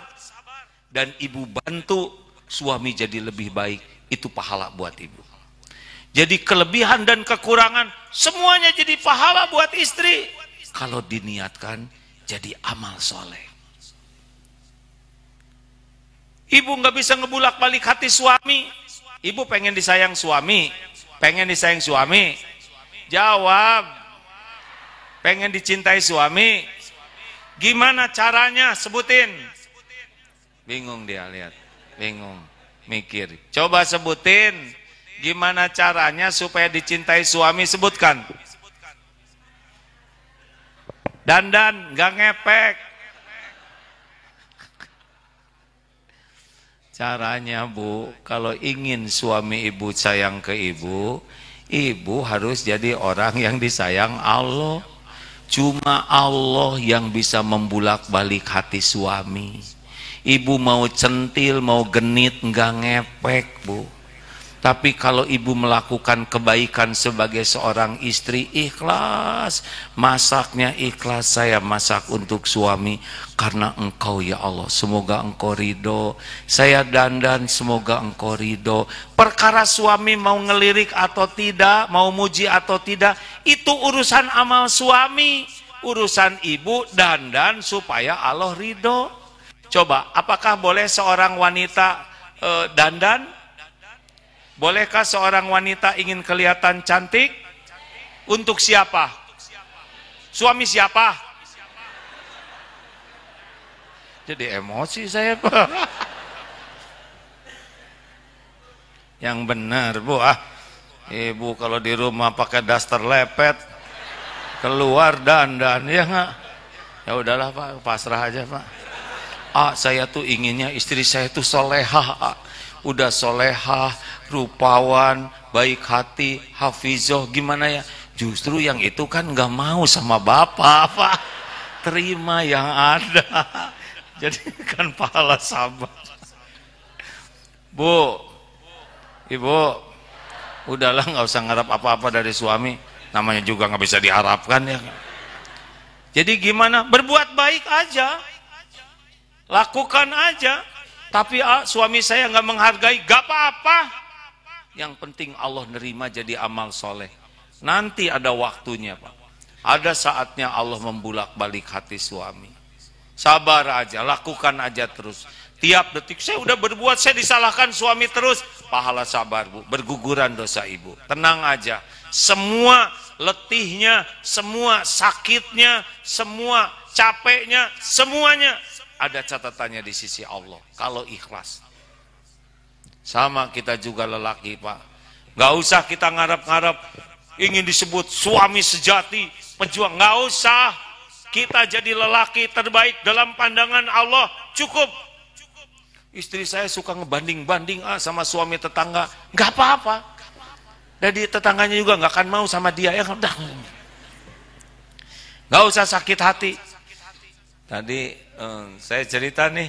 Dan ibu bantu suami jadi lebih baik, itu pahala buat ibu. Jadi kelebihan dan kekurangan semuanya jadi pahala buat istri kalau diniatkan jadi amal soleh. Ibu nggak bisa ngebulak-balik hati suami. Ibu pengen disayang suami, pengen disayang suami. Jawab. Pengen dicintai suami. Gimana caranya? Sebutin. Bingung dia, lihat, bingung, mikir. Coba sebutin gimana caranya supaya dicintai suami, sebutkan. Dandan, gak ngepek. Caranya Bu, kalau ingin suami ibu sayang ke ibu, ibu harus jadi orang yang disayang Allah. Cuma Allah yang bisa membulak-balik hati suami. Ibu mau centil, mau genit, enggak ngepek Bu. Tapi kalau ibu melakukan kebaikan sebagai seorang istri, ikhlas. Masaknya ikhlas, saya masak untuk suami karena engkau ya Allah, semoga engkau ridho. Saya dandan, semoga engkau ridho. Perkara suami mau ngelirik atau tidak, mau muji atau tidak, itu urusan amal suami. Urusan ibu dandan supaya Allah ridho. Coba, apakah boleh seorang wanita dandan? Bolehkah seorang wanita ingin kelihatan cantik? Untuk siapa? Suami siapa? Jadi emosi saya Pak. Yang benar Bu, ibu kalau di rumah pakai daster lepet, keluar dandan ya nggak? Ya udahlah Pak, pasrah aja Pak. Saya tuh inginnya istri saya tuh solehah. udah solehah, rupawan, baik hati, hafizoh, gimana ya? Justru yang itu kan nggak mau sama bapak, Pak. Terima yang ada. Jadi kan pahala sabar. Bu, Ibu, udahlah nggak usah ngarap apa-apa dari suami. Namanya juga nggak bisa diharapkan ya. Jadi gimana? Berbuat baik aja, lakukan aja. Tapi suami saya nggak menghargai, gak apa-apa. Yang penting Allah nerima jadi amal soleh. Nanti ada waktunya, Pak. Ada saatnya Allah membulak-balik hati suami. Sabar aja, lakukan aja terus. Tiap detik saya udah berbuat, saya disalahkan suami terus. Pahala sabar, Bu. Berguguran dosa ibu. Tenang aja. Semua letihnya, semua sakitnya, semua capeknya, semuanya ada catatannya di sisi Allah kalau ikhlas. Sama kita juga lelaki, Pak. Gak usah kita ngarap-ngarap ingin disebut suami sejati, pejuang. Gak usah. Kita jadi lelaki terbaik dalam pandangan Allah, cukup. Istri saya suka ngebanding-banding sama suami tetangga, gak apa-apa. Jadi tetangganya juga nggak akan mau sama dia ya. Nggak usah sakit hati. Tadi saya cerita nih,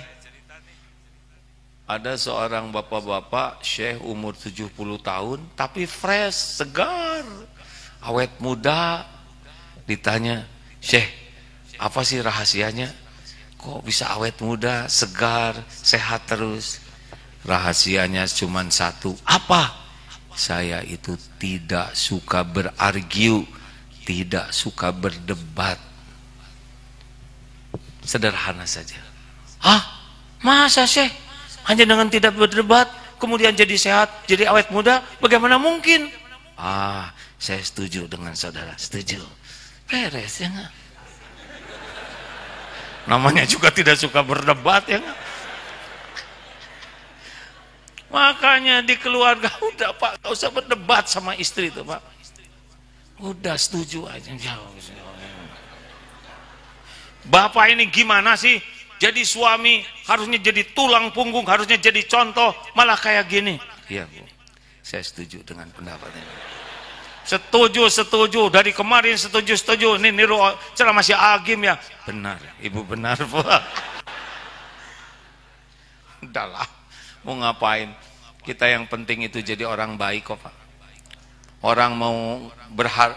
ada seorang bapak-bapak syekh umur 70 tahun tapi fresh, segar, awet muda. Ditanya, Syekh, apa sih rahasianya? Kok bisa awet muda, segar, sehat terus? Rahasianya cuma satu. Apa? Saya itu tidak suka berargu, tidak suka berdebat. Sederhana saja. Hah? Masa sih? Hanya dengan tidak berdebat, kemudian jadi sehat, jadi awet muda? Bagaimana mungkin? Saya setuju dengan saudara, setuju. Beres ya nggak? Namanya juga tidak suka berdebat ya nggak? Makanya di keluarga udah, Pak, gak usah berdebat sama istri tuh, Pak. Udah setuju aja. Bapak ini gimana sih? Jadi suami harusnya jadi tulang punggung, harusnya jadi contoh, malah kayak gini. Iya, Bu. Saya setuju dengan pendapatnya. Setuju. Dari kemarin setuju. Ini niru ceramah si Agim ya. Benar, Ibu benar, Bu. Udahlah. Mau ngapain? Kita yang penting itu jadi orang baik kok, Pak. Orang mau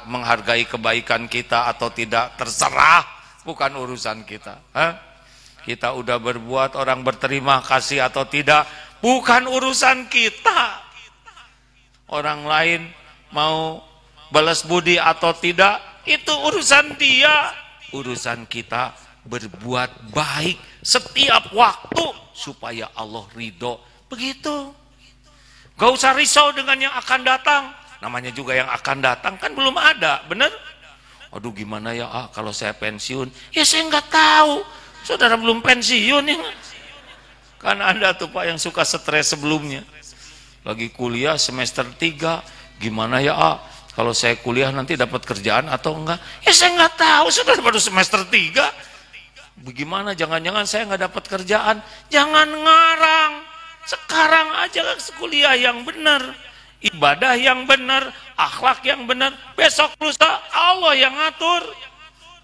menghargai kebaikan kita atau tidak terserah, bukan urusan kita. Kita udah berbuat, orang berterima kasih atau tidak, bukan urusan kita. Orang lain mau balas budi atau tidak, itu urusan dia. Urusan kita berbuat baik setiap waktu supaya Allah ridho. Begitu. Gak usah risau dengan yang akan datang. Namanya juga yang akan datang kan belum ada, bener? Aduh gimana ya kalau saya pensiun? Ya saya nggak tahu. Saudara belum pensiun ya. Kan ada tuh Pak yang suka stres sebelumnya. Lagi kuliah semester 3, gimana ya kalau saya kuliah nanti dapat kerjaan atau enggak? Ya saya nggak tahu. Saudara baru semester 3. Bagaimana? Jangan-jangan saya nggak dapat kerjaan? Jangan ngarang. Sekarang aja kuliah yang benar, ibadah yang benar, akhlak yang benar. Besok lusa Allah yang ngatur.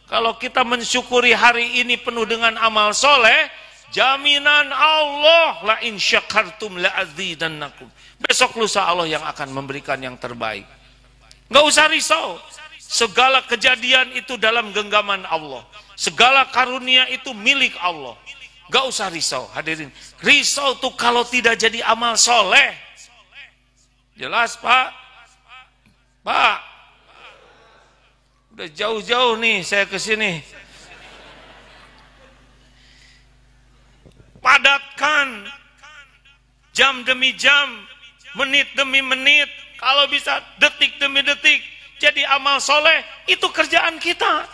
Kalau kita mensyukuri hari ini penuh dengan amal soleh, jaminan Allah, la in syakartum la azidannakum. Besok lusa Allah yang akan memberikan yang terbaik. Nggak usah risau. Segala kejadian itu dalam genggaman Allah. Segala karunia itu milik Allah. Gak usah risau, hadirin. Risau tuh kalau tidak jadi amal soleh. Jelas, Pak? Pak, udah jauh-jauh nih saya ke sini. Padatkan jam demi jam, menit demi menit, kalau bisa detik demi detik. Jadi amal soleh itu kerjaan kita.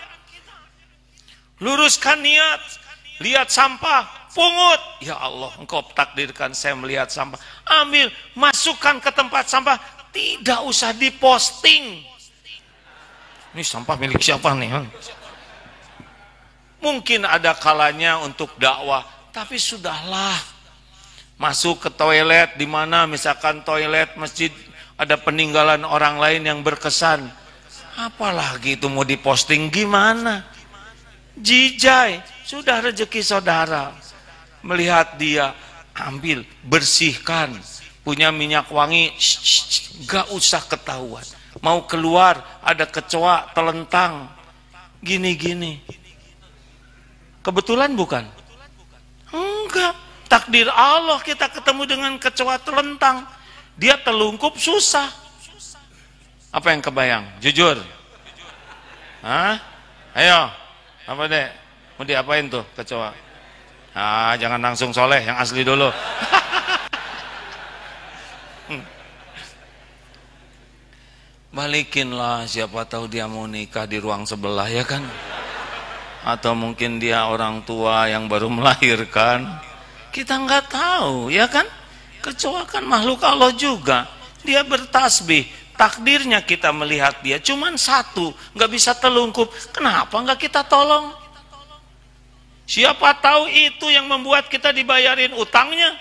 Luruskan niat. Lihat sampah, pungut. Ya Allah, engkau takdirkan saya melihat sampah. Ambil, masukkan ke tempat sampah. Tidak usah diposting. Ini sampah milik siapa nih? Mungkin ada kalanya untuk dakwah, tapi sudahlah. masuk ke toilet di mana misalkan toilet masjid ada peninggalan orang lain yang berkesan, apalagi itu mau diposting gimana? Jijai, sudah rezeki saudara. Melihat dia, ambil, bersihkan, punya minyak wangi, gak usah ketahuan. Mau keluar ada kecoa telentang gini-gini, kebetulan bukan? Enggak, takdir Allah kita ketemu dengan kecoa telentang. Dia telungkup susah. Apa yang kebayang? Jujur. Hah? Ayo, apa dek? Mau diapain tuh kecoa? Ah, jangan langsung soleh, yang asli dulu. Balikinlah, siapa tahu dia mau nikah di ruang sebelah, ya kan? Atau mungkin dia orang tua yang baru melahirkan. Kita nggak tahu, ya kan? Kecoa kan makhluk Allah juga. Dia bertasbih. Takdirnya kita melihat dia cuman satu, nggak bisa telungkup. Kenapa nggak kita tolong? Siapa tahu itu yang membuat kita dibayarin utangnya.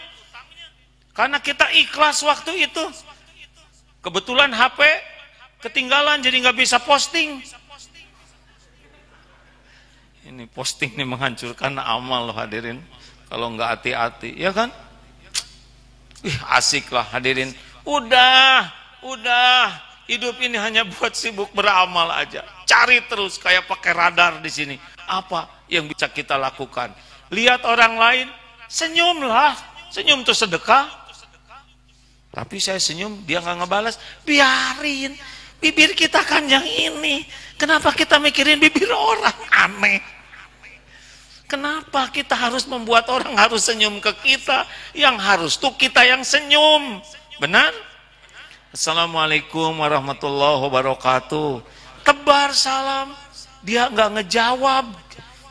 Karena kita ikhlas waktu itu. Kebetulan HP ketinggalan jadi nggak bisa posting. Ini posting nih menghancurkan amal loh hadirin. Kalau nggak hati-hati, ya kan? Asik lah hadirin. Udah, hidup ini hanya buat sibuk beramal aja. Cari terus kayak pakai radar di sini. Apa yang bisa kita lakukan? Lihat orang lain, senyumlah. Senyum itu sedekah. Tapi saya senyum, dia nggak ngebalas. Biarin, bibir kita kan yang ini. Kenapa kita mikirin bibir orang? Aneh. Kenapa kita harus membuat orang harus senyum ke kita? Yang harus tuh kita yang senyum. Benar? Assalamualaikum warahmatullahi wabarakatuh. Tebar salam. Dia nggak ngejawab.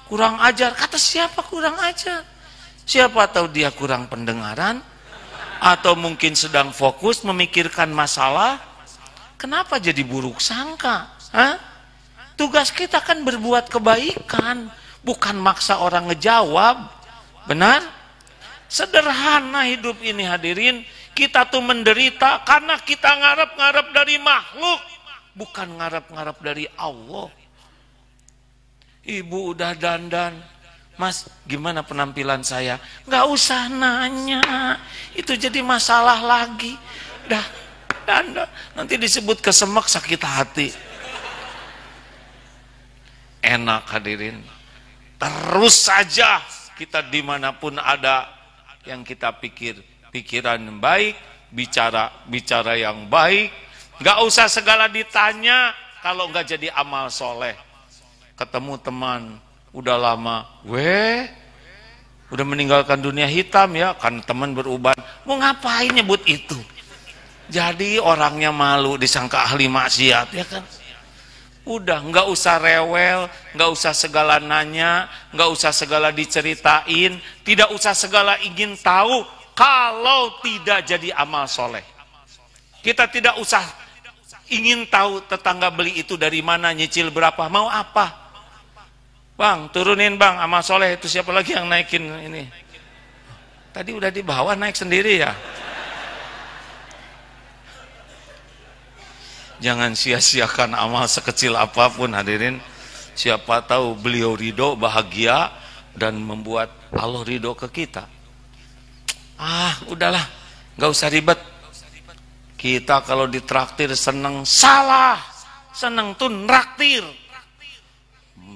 Kurang ajar. Kata siapa kurang ajar? Siapa tahu dia kurang pendengaran. Atau mungkin sedang fokus memikirkan masalah. Kenapa jadi buruk sangka? Hah? Tugas kita kan berbuat kebaikan. Bukan maksa orang ngejawab. Benar? Sederhana hidup ini hadirin. Kita tuh menderita karena kita ngarep-ngarep dari makhluk. Bukan ngarep-ngarep dari Allah. Ibu udah dandan. Mas, gimana penampilan saya? Nggak usah nanya. Itu jadi masalah lagi. Dah, dandan. Nanti disebut kesemek sakit hati. Enak hadirin. Terus saja kita dimanapun ada yang kita pikiran yang baik, bicara yang baik, nggak usah segala ditanya kalau nggak jadi amal soleh. Ketemu teman udah lama, udah meninggalkan dunia hitam ya, kan teman beruban, mau ngapain nyebut itu? Jadi orangnya malu disangka ahli maksiat, ya kan? Udah, nggak usah rewel, nggak usah segala nanya, nggak usah segala diceritain, tidak usah segala ingin tahu kalau tidak jadi amal soleh. Kita tidak usah ingin tahu tetangga beli itu dari mana, nyicil berapa, mau apa? Bang, turunin bang, amal soleh itu siapa lagi yang naikin ini? Tadi udah di bawah, naik sendiri ya. Jangan sia-siakan amal sekecil apapun hadirin. Siapa tahu beliau ridho, bahagia, dan membuat Allah ridho ke kita. Udahlah, nggak usah ribet. Kita kalau ditraktir seneng, salah. Seneng tuh nraktir.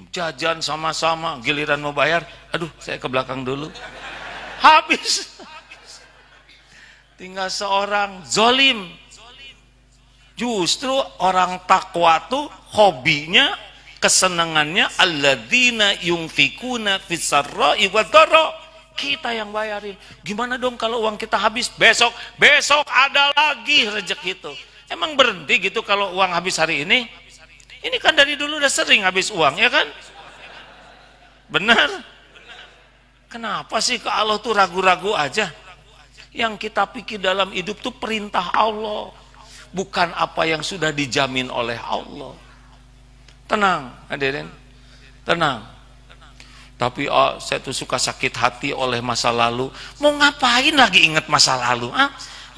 Jajan sama-sama, giliran mau bayar, aduh saya ke belakang dulu. Habis. Tinggal seorang zolim. Justru orang takwa tuh hobinya, kesenangannya alladzina yunfikuna fis-sarra'i wad-dharra. Kita yang bayarin. Gimana dong kalau uang kita habis? Besok ada lagi rezeki itu. Emang berhenti gitu kalau uang habis hari ini? Ini kan dari dulu udah sering habis uang, ya kan? Benar? Kenapa sih ke Allah tuh ragu-ragu aja? Yang kita pikir dalam hidup tuh perintah Allah. Bukan apa yang sudah dijamin oleh Allah. Tenang hadirin, tenang. Tapi saya tuh suka sakit hati oleh masa lalu. Mau ngapain lagi ingat masa lalu?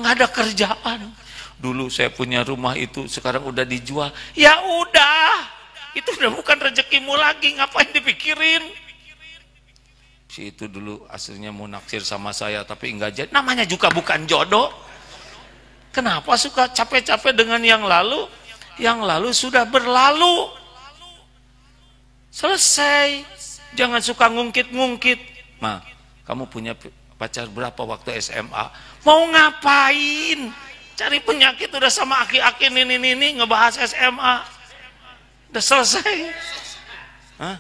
Nggak ada kerjaan. Dulu saya punya rumah itu, sekarang udah dijual. Ya udah, itu udah bukan rezekimu lagi, ngapain dipikirin? Si itu dulu aslinya mau naksir sama saya, tapi enggak jadi. Namanya juga bukan jodoh. Kenapa suka capek-capek dengan yang lalu? Yang lalu sudah berlalu. Selesai. Jangan suka ngungkit-ngungkit. Ma, kamu punya pacar berapa waktu SMA? Mau ngapain? Cari penyakit udah sama aki-aki ini ngebahas SMA. Udah selesai. Hah?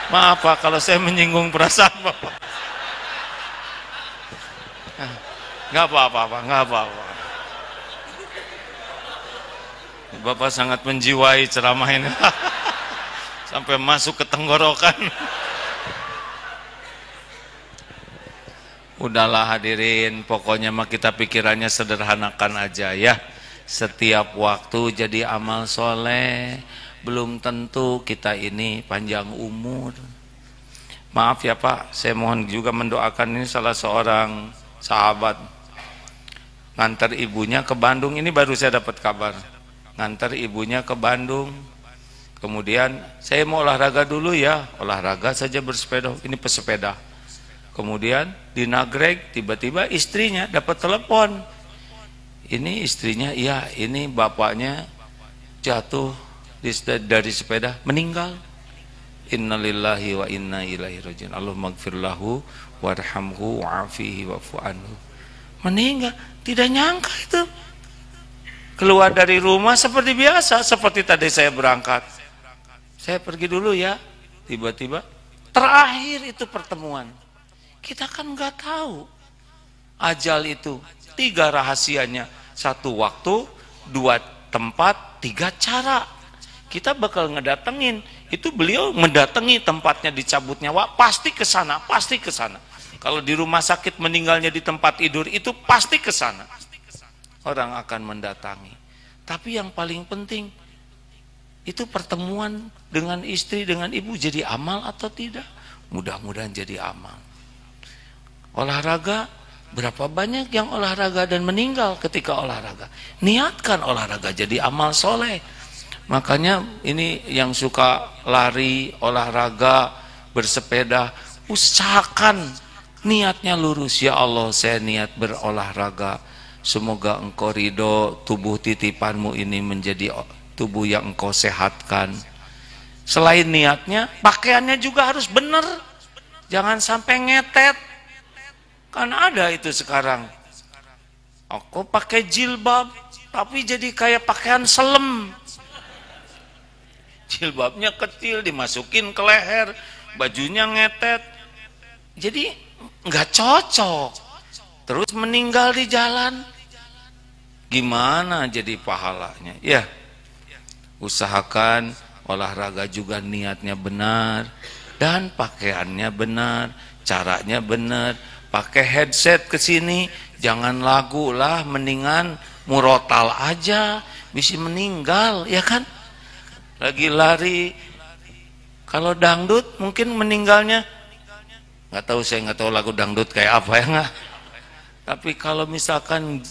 Maaf Pak kalau saya menyinggung perasaan Bapak. Nggak apa-apa Pak, nggak apa-apa. Bapak sangat menjiwai ceramah ini. Sampai masuk ke tenggorokan. Udahlah hadirin, pokoknya mah kita pikirannya sederhanakan aja ya. Setiap waktu jadi amal soleh. Belum tentu kita ini panjang umur. Maaf ya Pak, saya mohon juga mendoakan, ini salah seorang sahabat ngantar ibunya ke Bandung. Ini baru saya dapat kabar, ngantar ibunya ke Bandung. Kemudian saya mau olahraga dulu ya, olahraga saja bersepeda, ini pesepeda. Kemudian di Nagreg tiba-tiba istrinya dapat telepon. Ini istrinya, iya ini bapaknya jatuh dari sepeda, meninggal. Innalillahi wa inna ilaihi rajiun. Allahumma gfir lahu warhamhu wa'afihi wa'fu anhu. Meninggal, tidak nyangka itu. Keluar dari rumah seperti biasa, seperti tadi saya berangkat. Saya pergi dulu ya. Tiba-tiba terakhir itu pertemuan. Kita kan nggak tahu ajal itu 3 rahasianya. 1 waktu, 2 tempat, 3 cara. Kita bakal ngedatengin. Itu beliau mendatangi tempatnya dicabut nyawa, pasti ke sana, pasti ke sana. Kalau di rumah sakit meninggalnya di tempat tidur, itu pasti ke sana. Orang akan mendatangi. Tapi yang paling penting itu pertemuan dengan istri, dengan ibu jadi amal atau tidak? Mudah-mudahan jadi amal. Olahraga, berapa banyak yang olahraga dan meninggal ketika olahraga? Niatkan olahraga jadi amal soleh. Makanya ini yang suka lari, olahraga, bersepeda, usahakan niatnya lurus. Ya Allah, saya niat berolahraga. Semoga engkau ridho tubuh titipanmu ini menjadi tubuh yang engkau sehatkan. Selain niatnya, pakaiannya juga harus benar. Jangan sampai ngetet. Kan ada itu sekarang. Aku pakai jilbab, tapi jadi kayak pakaian selem. Jilbabnya kecil, dimasukin ke leher, bajunya ngetet. Jadi nggak cocok. Terus meninggal di jalan. Gimana jadi pahalanya? Ya, usahakan olahraga juga niatnya benar dan pakaiannya benar, caranya benar. Pakai headset ke sini, jangan lagu lah, mendingan murotal aja, bisa meninggal, ya kan? Lagi lari, kalau dangdut mungkin meninggalnya nggak tahu, saya nggak tahu lagu dangdut kayak apa ya nggak. Tapi kalau misalkan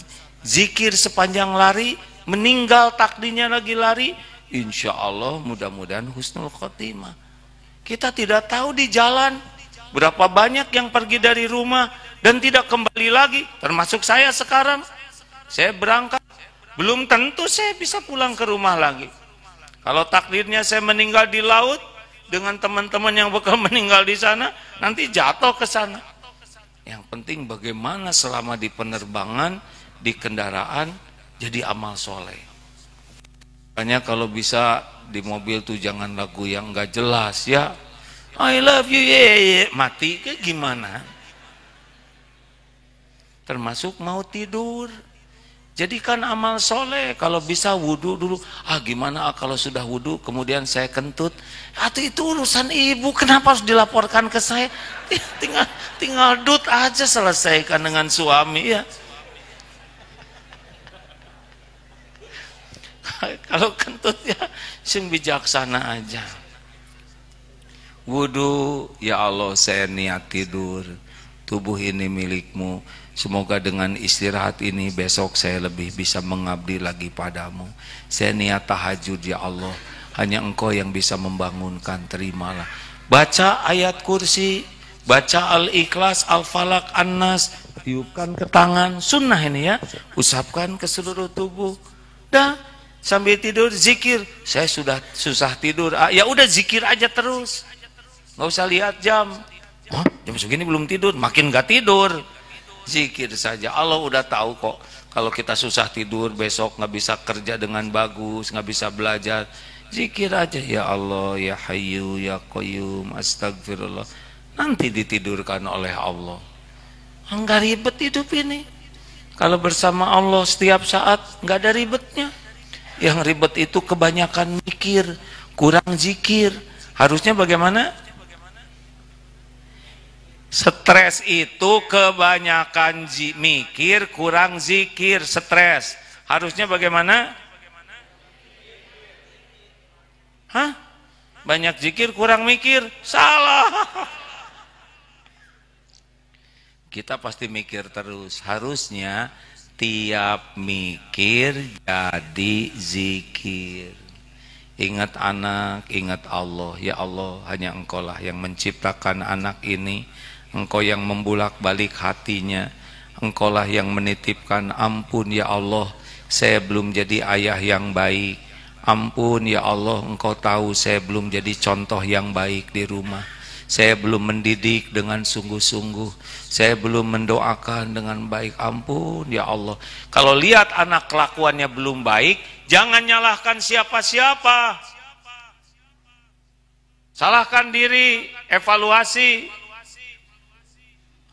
zikir sepanjang lari, meninggal takdirnya lagi lari, insya Allah mudah-mudahan husnul khotimah. Kita tidak tahu di jalan berapa banyak yang pergi dari rumah dan tidak kembali lagi, termasuk saya sekarang. Saya berangkat, belum tentu saya bisa pulang ke rumah lagi. Kalau takdirnya saya meninggal di laut dengan teman-teman yang bakal meninggal di sana, nanti jatuh ke sana. Yang penting bagaimana selama di penerbangan, di kendaraan, jadi amal soleh. Makanya kalau bisa di mobil tuh jangan lagu yang nggak jelas ya. I love you, yeah. Mati ke gimana? Termasuk mau tidur. Jadikan amal soleh. Kalau bisa wudhu dulu. Gimana kalau sudah wudhu kemudian saya kentut? Itu urusan ibu. Kenapa harus dilaporkan ke saya? Tinggal dut aja, selesaikan dengan suami ya. Kalau kentut ya sing bijaksana aja. Wudu, ya Allah saya niat tidur, tubuh ini milikmu, semoga dengan istirahat ini besok saya lebih bisa mengabdi lagi padamu. Saya niat tahajud ya Allah, hanya engkau yang bisa membangunkan, terimalah. Baca ayat kursi, baca al-ikhlas, al-falak, an-nas, tiupkan ke tangan, sunnah ini ya, usapkan ke seluruh tubuh. Dah, sambil tidur zikir. Saya sudah susah tidur, ya udah zikir aja terus. Nggak usah lihat jam. Oh, jam segini belum tidur, makin gak tidur. Zikir saja. Allah udah tahu kok kalau kita susah tidur besok nggak bisa kerja dengan bagus, nggak bisa belajar. Zikir aja, ya Allah, ya Hayyu, ya Qayyum, astagfirullah. Nanti ditidurkan oleh Allah. Enggak ribet hidup ini. Kalau bersama Allah setiap saat nggak ada ribetnya. Yang ribet itu kebanyakan mikir, kurang zikir. Harusnya bagaimana? Stres itu kebanyakan mikir, kurang zikir, stres. Harusnya bagaimana? Hah? Banyak zikir, kurang mikir? Salah. Kita pasti mikir terus. Harusnya tiap mikir jadi zikir. Ingat anak, ingat Allah. Ya Allah, hanya Engkau lah yang menciptakan anak ini. Engkau yang membulak-balik hatinya. Engkau lah yang menitipkan. Ampun ya Allah, saya belum jadi ayah yang baik. Ampun ya Allah, Engkau tahu saya belum jadi contoh yang baik di rumah. Saya belum mendidik dengan sungguh-sungguh. Saya belum mendoakan dengan baik. Ampun ya Allah. Kalau lihat anak kelakuannya belum baik, jangan nyalahkan siapa-siapa. Salahkan diri, evaluasi.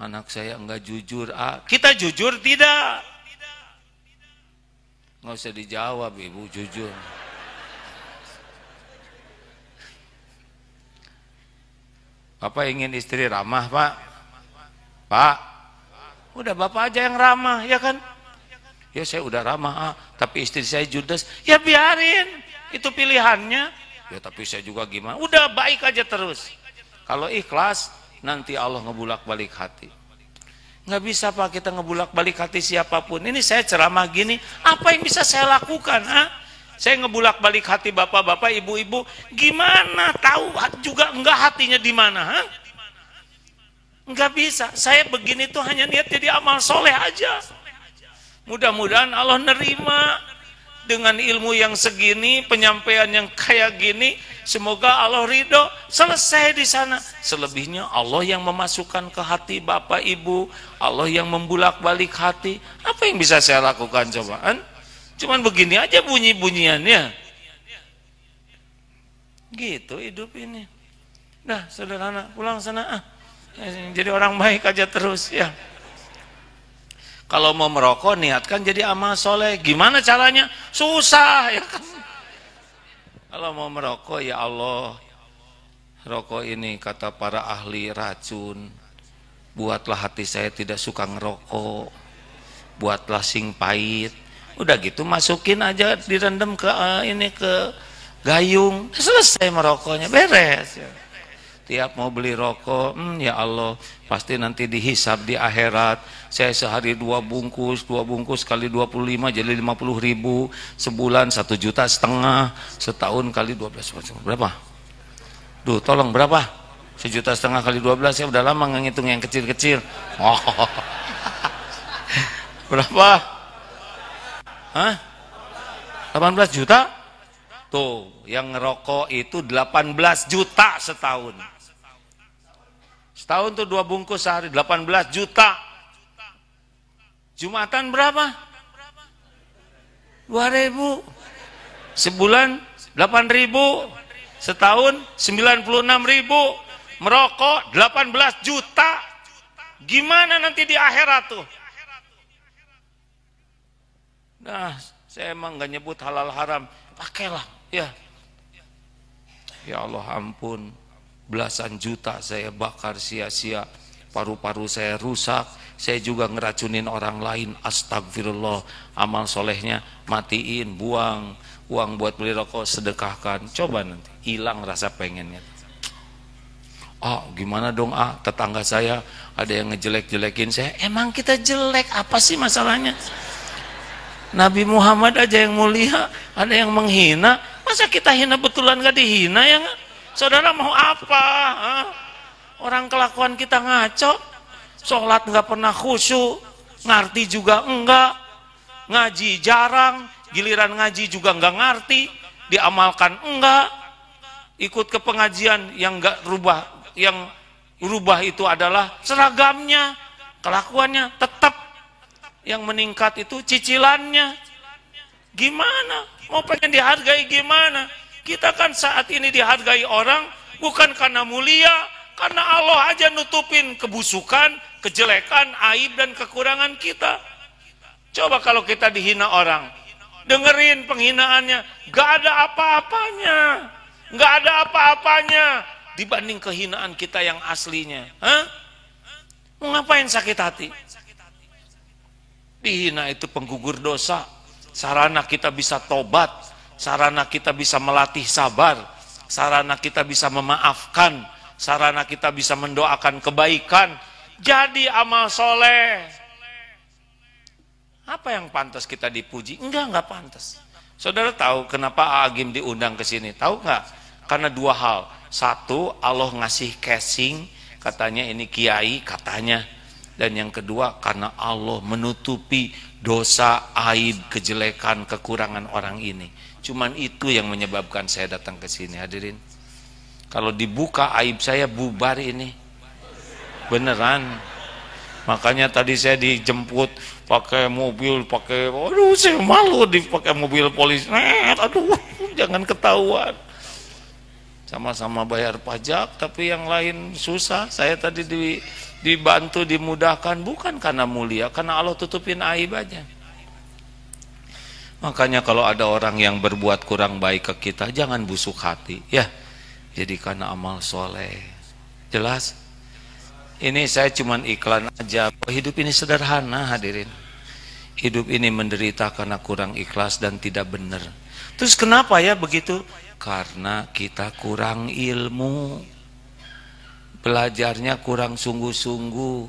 Anak saya enggak jujur, kita jujur tidak? Nggak usah dijawab ibu, jujur. Bapak ingin istri ramah pak? Pak, udah bapak aja yang ramah ya kan? Ya saya udah ramah, tapi istri saya judes. Ya biarin, itu pilihannya. Ya tapi saya juga gimana? Udah baik aja terus. Kalau ikhlas, nanti Allah ngebulak-balik hati. Nggak bisa pak kita ngebulak-balik hati siapapun. Ini saya ceramah gini, apa yang bisa saya lakukan? Saya ngebulak-balik hati bapak-bapak, ibu-ibu, gimana? Tahu juga enggak hatinya di mana? Enggak bisa. Saya begini tuh hanya niat jadi amal soleh aja. Mudah-mudahan Allah nerima dengan ilmu yang segini, penyampaian yang kayak gini. Semoga Allah ridho, selesai di sana. Selebihnya Allah yang memasukkan ke hati bapak ibu, Allah yang membulak-balik hati. Apa yang bisa saya lakukan cobaan? Cuman begini aja bunyi-bunyiannya. Gitu hidup ini. Nah, sederhana, pulang sana jadi orang baik aja terus ya. Kalau mau merokok niatkan jadi amal soleh. Gimana caranya? Susah ya kan. Kalau mau merokok ya Allah, rokok ini kata para ahli racun. Buatlah hati saya tidak suka ngerokok. Buatlah sing pahit. Udah gitu masukin aja, direndam ke ini ke gayung, selesai merokoknya, beres ya. Tiap mau beli rokok, ya Allah, pasti nanti dihisab di akhirat. Saya sehari 2 bungkus kali 25 jadi 50.000, sebulan 1,5 juta, setahun kali 12 berapa? Duh, tolong berapa? 1,5 juta kali 12, saya udah lama ngitung yang kecil-kecil. Oh. Berapa? 18 juta? Tuh, yang ngerokok itu 18 juta setahun. Setahun tuh 2 bungkus sehari, 18 juta. Jumatan berapa? 2.000. Sebulan 8.000. Setahun 96.000. Merokok 18 juta. Gimana nanti di akhirat tuh? Nah, saya emang gak nyebut halal haram, pakailah ya. Ya Allah ampun, belasan juta saya bakar sia-sia paru-paru saya rusak, saya juga ngeracunin orang lain, astagfirullah, amal solehnya matiin, buang, uang buat beli rokok sedekahkan, coba nanti hilang rasa pengennya. Gimana dong tetangga saya ada yang ngejelek-jelekin saya. Emang kita jelek, apa sih masalahnya? Nabi Muhammad aja yang mulia, ada yang menghina, masa kita hina betulan gak dihina ya gak? Saudara mau apa? Orang kelakuan kita ngaco, sholat gak pernah khusyuk, ngerti juga enggak, ngaji jarang, giliran ngaji juga enggak ngerti, diamalkan enggak, ikut ke pengajian yang enggak rubah, yang rubah itu adalah seragamnya, kelakuannya tetap, yang meningkat itu cicilannya. Gimana? Mau pengen dihargai gimana? Kita kan saat ini dihargai orang bukan karena mulia, karena Allah aja nutupin kebusukan, kejelekan, aib dan kekurangan kita. Coba kalau kita dihina orang, dengerin penghinaannya, gak ada apa-apanya, gak ada apa-apanya dibanding kehinaan kita yang aslinya. Mau ngapain sakit hati? Dihina itu penggugur dosa, sarana kita bisa tobat, sarana kita bisa melatih sabar, sarana kita bisa memaafkan, sarana kita bisa mendoakan kebaikan, jadi amal soleh. Apa yang pantas kita dipuji? Enggak pantas. Saudara tahu kenapa Agim diundang ke sini? Tahu nggak? Karena dua hal. Satu, Allah ngasih casing, katanya ini kiai, katanya. Dan yang kedua, karena Allah menutupi dosa, aib, kejelekan, kekurangan orang ini. Cuman itu yang menyebabkan saya datang ke sini, hadirin. Kalau dibuka aib saya, bubar ini. Beneran. Makanya tadi saya dijemput pakai mobil, aduh saya malu dipakai mobil polisi. Aduh, jangan ketahuan. Sama-sama bayar pajak, tapi yang lain susah. Saya tadi dibantu, dimudahkan, bukan karena mulia, karena Allah tutupin aib aja. Makanya kalau ada orang yang berbuat kurang baik ke kita, jangan busuk hati, ya. Jadi karena amal soleh. Jelas? Ini saya cuman iklan aja. Hidup ini sederhana, hadirin. Hidup ini menderita karena kurang ikhlas dan tidak benar. Terus kenapa ya begitu? Karena kita kurang ilmu, belajarnya kurang sungguh-sungguh,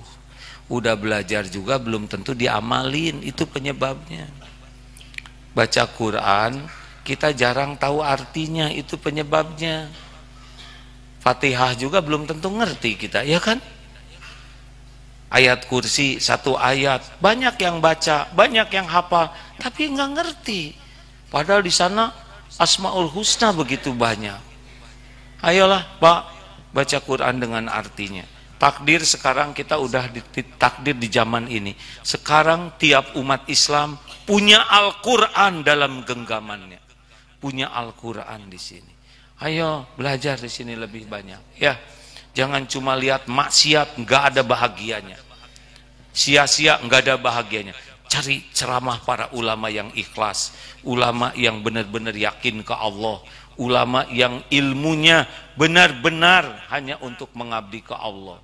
udah belajar juga belum tentu diamalin, itu penyebabnya. Baca Quran kita jarang tahu artinya, itu penyebabnya. Fatihah juga belum tentu ngerti kita, ya kan? Ayat kursi satu ayat, banyak yang baca, banyak yang hafal, tapi nggak ngerti. Padahal di sana Asmaul Husna begitu banyak. Ayolah Pak, baca Quran dengan artinya. Takdir sekarang kita udah takdir di zaman ini. Sekarang tiap umat Islam punya Al-Quran dalam genggamannya. Punya Al-Quran di sini. Ayo belajar di sini lebih banyak. Ya, jangan cuma lihat maksiat nggak ada bahagianya. Sia-sia nggak ada bahagianya. Cari ceramah para ulama yang ikhlas, ulama yang benar-benar yakin ke Allah, ulama yang ilmunya benar-benar hanya untuk mengabdi ke Allah.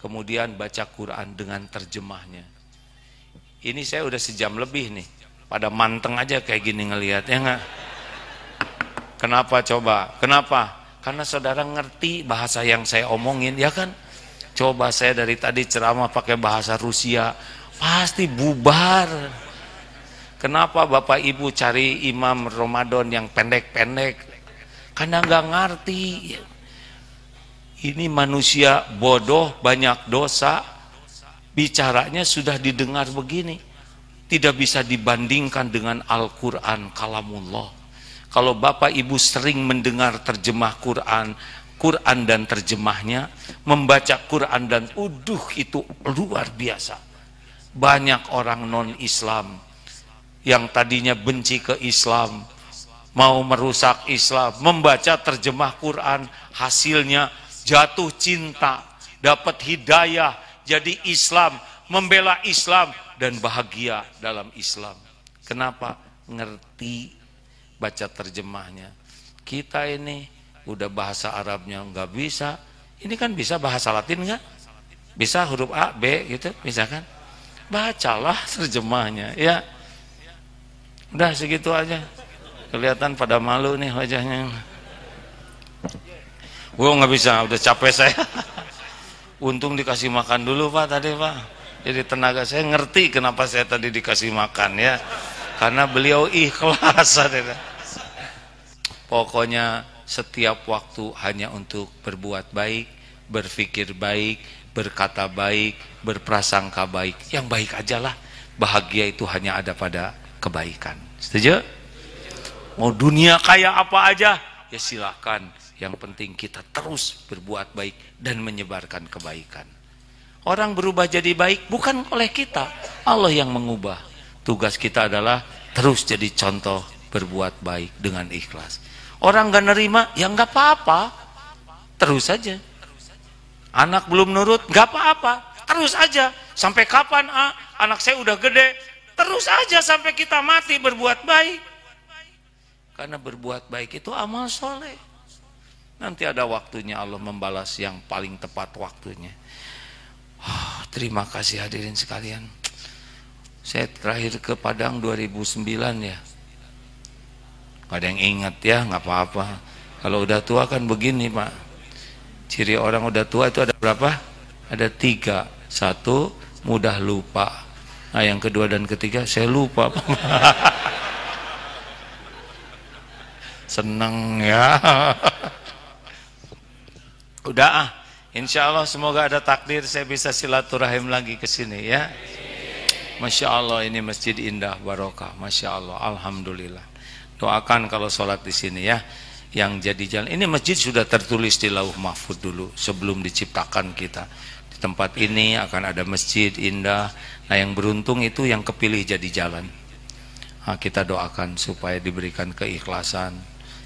Kemudian baca Quran dengan terjemahnya. Ini saya udah sejam lebih nih, pada manteng aja kayak gini ngelihat, ya nggak? Kenapa coba? Kenapa? Karena saudara ngerti bahasa yang saya omongin, ya kan? Coba saya dari tadi ceramah pakai bahasa Rusia, pasti bubar. Kenapa Bapak Ibu cari imam Ramadan yang pendek-pendek? Karena nggak ngerti. Ini manusia bodoh, banyak dosa, bicaranya sudah didengar begini. Tidak bisa dibandingkan dengan Al-Quran, kalamullah. Kalau Bapak Ibu sering mendengar terjemah Quran dan terjemahnya, membaca Quran dan itu luar biasa. Banyak orang non-Islam yang tadinya benci ke Islam, mau merusak Islam, membaca terjemah Quran, hasilnya jatuh cinta, dapat hidayah, jadi Islam, membela Islam dan bahagia dalam Islam. Kenapa? Ngerti baca terjemahnya. Kita ini udah bahasa Arabnya nggak bisa, ini kan bisa bahasa Latin nggak? Bisa huruf A, B gitu, bisa kan? Bacalah terjemahnya, ya. Udah segitu aja. Kelihatan pada malu nih wajahnya. Gua nggak bisa, udah capek saya. Untung dikasih makan dulu Pak tadi Pak. Jadi tenaga saya ngerti kenapa saya tadi dikasih makan ya. Karena beliau ikhlas. Pokoknya setiap waktu hanya untuk berbuat baik, berpikir baik, berkata baik, berprasangka baik. Yang baik aja lah. Bahagia itu hanya ada pada kebaikan. Setuju? Mau dunia kaya apa aja, ya silakan. Yang penting kita terus berbuat baik dan menyebarkan kebaikan. Orang berubah jadi baik bukan oleh kita, Allah yang mengubah. Tugas kita adalah terus jadi contoh berbuat baik dengan ikhlas. Orang gak nerima, ya gak apa-apa, terus saja. Anak belum nurut, gak apa-apa, terus aja. Sampai kapan? Anak saya udah gede, terus aja sampai kita mati berbuat baik. Karena berbuat baik itu amal soleh. Nanti ada waktunya Allah membalas yang paling tepat waktunya. Terima kasih hadirin sekalian. Saya terakhir ke Padang 2009 ya. Gak ada yang ingat ya, nggak apa-apa. Kalau udah tua kan begini Pak. Ciri orang udah tua itu ada berapa? Ada 3. 1, mudah lupa. Nah yang kedua dan ketiga saya lupa. Seneng ya. Udah insya Allah semoga ada takdir saya bisa silaturahim lagi ke sini ya. Masya Allah ini masjid indah barokah. Masya Allah, alhamdulillah. Doakan kalau sholat di sini ya. Yang jadi jalan. Ini masjid sudah tertulis di Lauh Mahfud dulu sebelum diciptakan kita. Di tempat ini akan ada masjid indah. Nah yang beruntung itu yang kepilih jadi jalan. Nah, kita doakan supaya diberikan keikhlasan,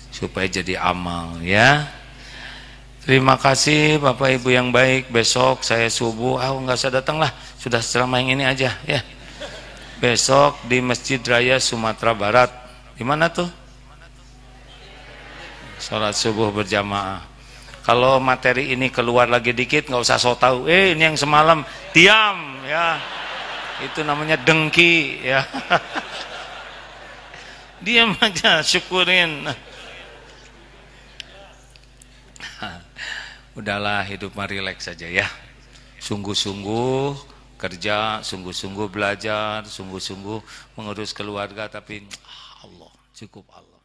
supaya jadi amal ya. Terima kasih Bapak Ibu yang baik. Besok saya subuh nggak usah datang lah, sudah ceramah yang ini aja ya. Besok di Masjid Raya Sumatera Barat. Di mana tuh? Sholat subuh berjamaah. Kalau materi ini keluar lagi dikit nggak usah so tahu. Ini yang semalam diam ya. Itu namanya dengki ya. Diam aja, syukurin. Udahlah hidup mah rileks saja ya. Sungguh-sungguh kerja, sungguh-sungguh belajar, sungguh-sungguh mengurus keluarga, tapi Allah, cukup Allah.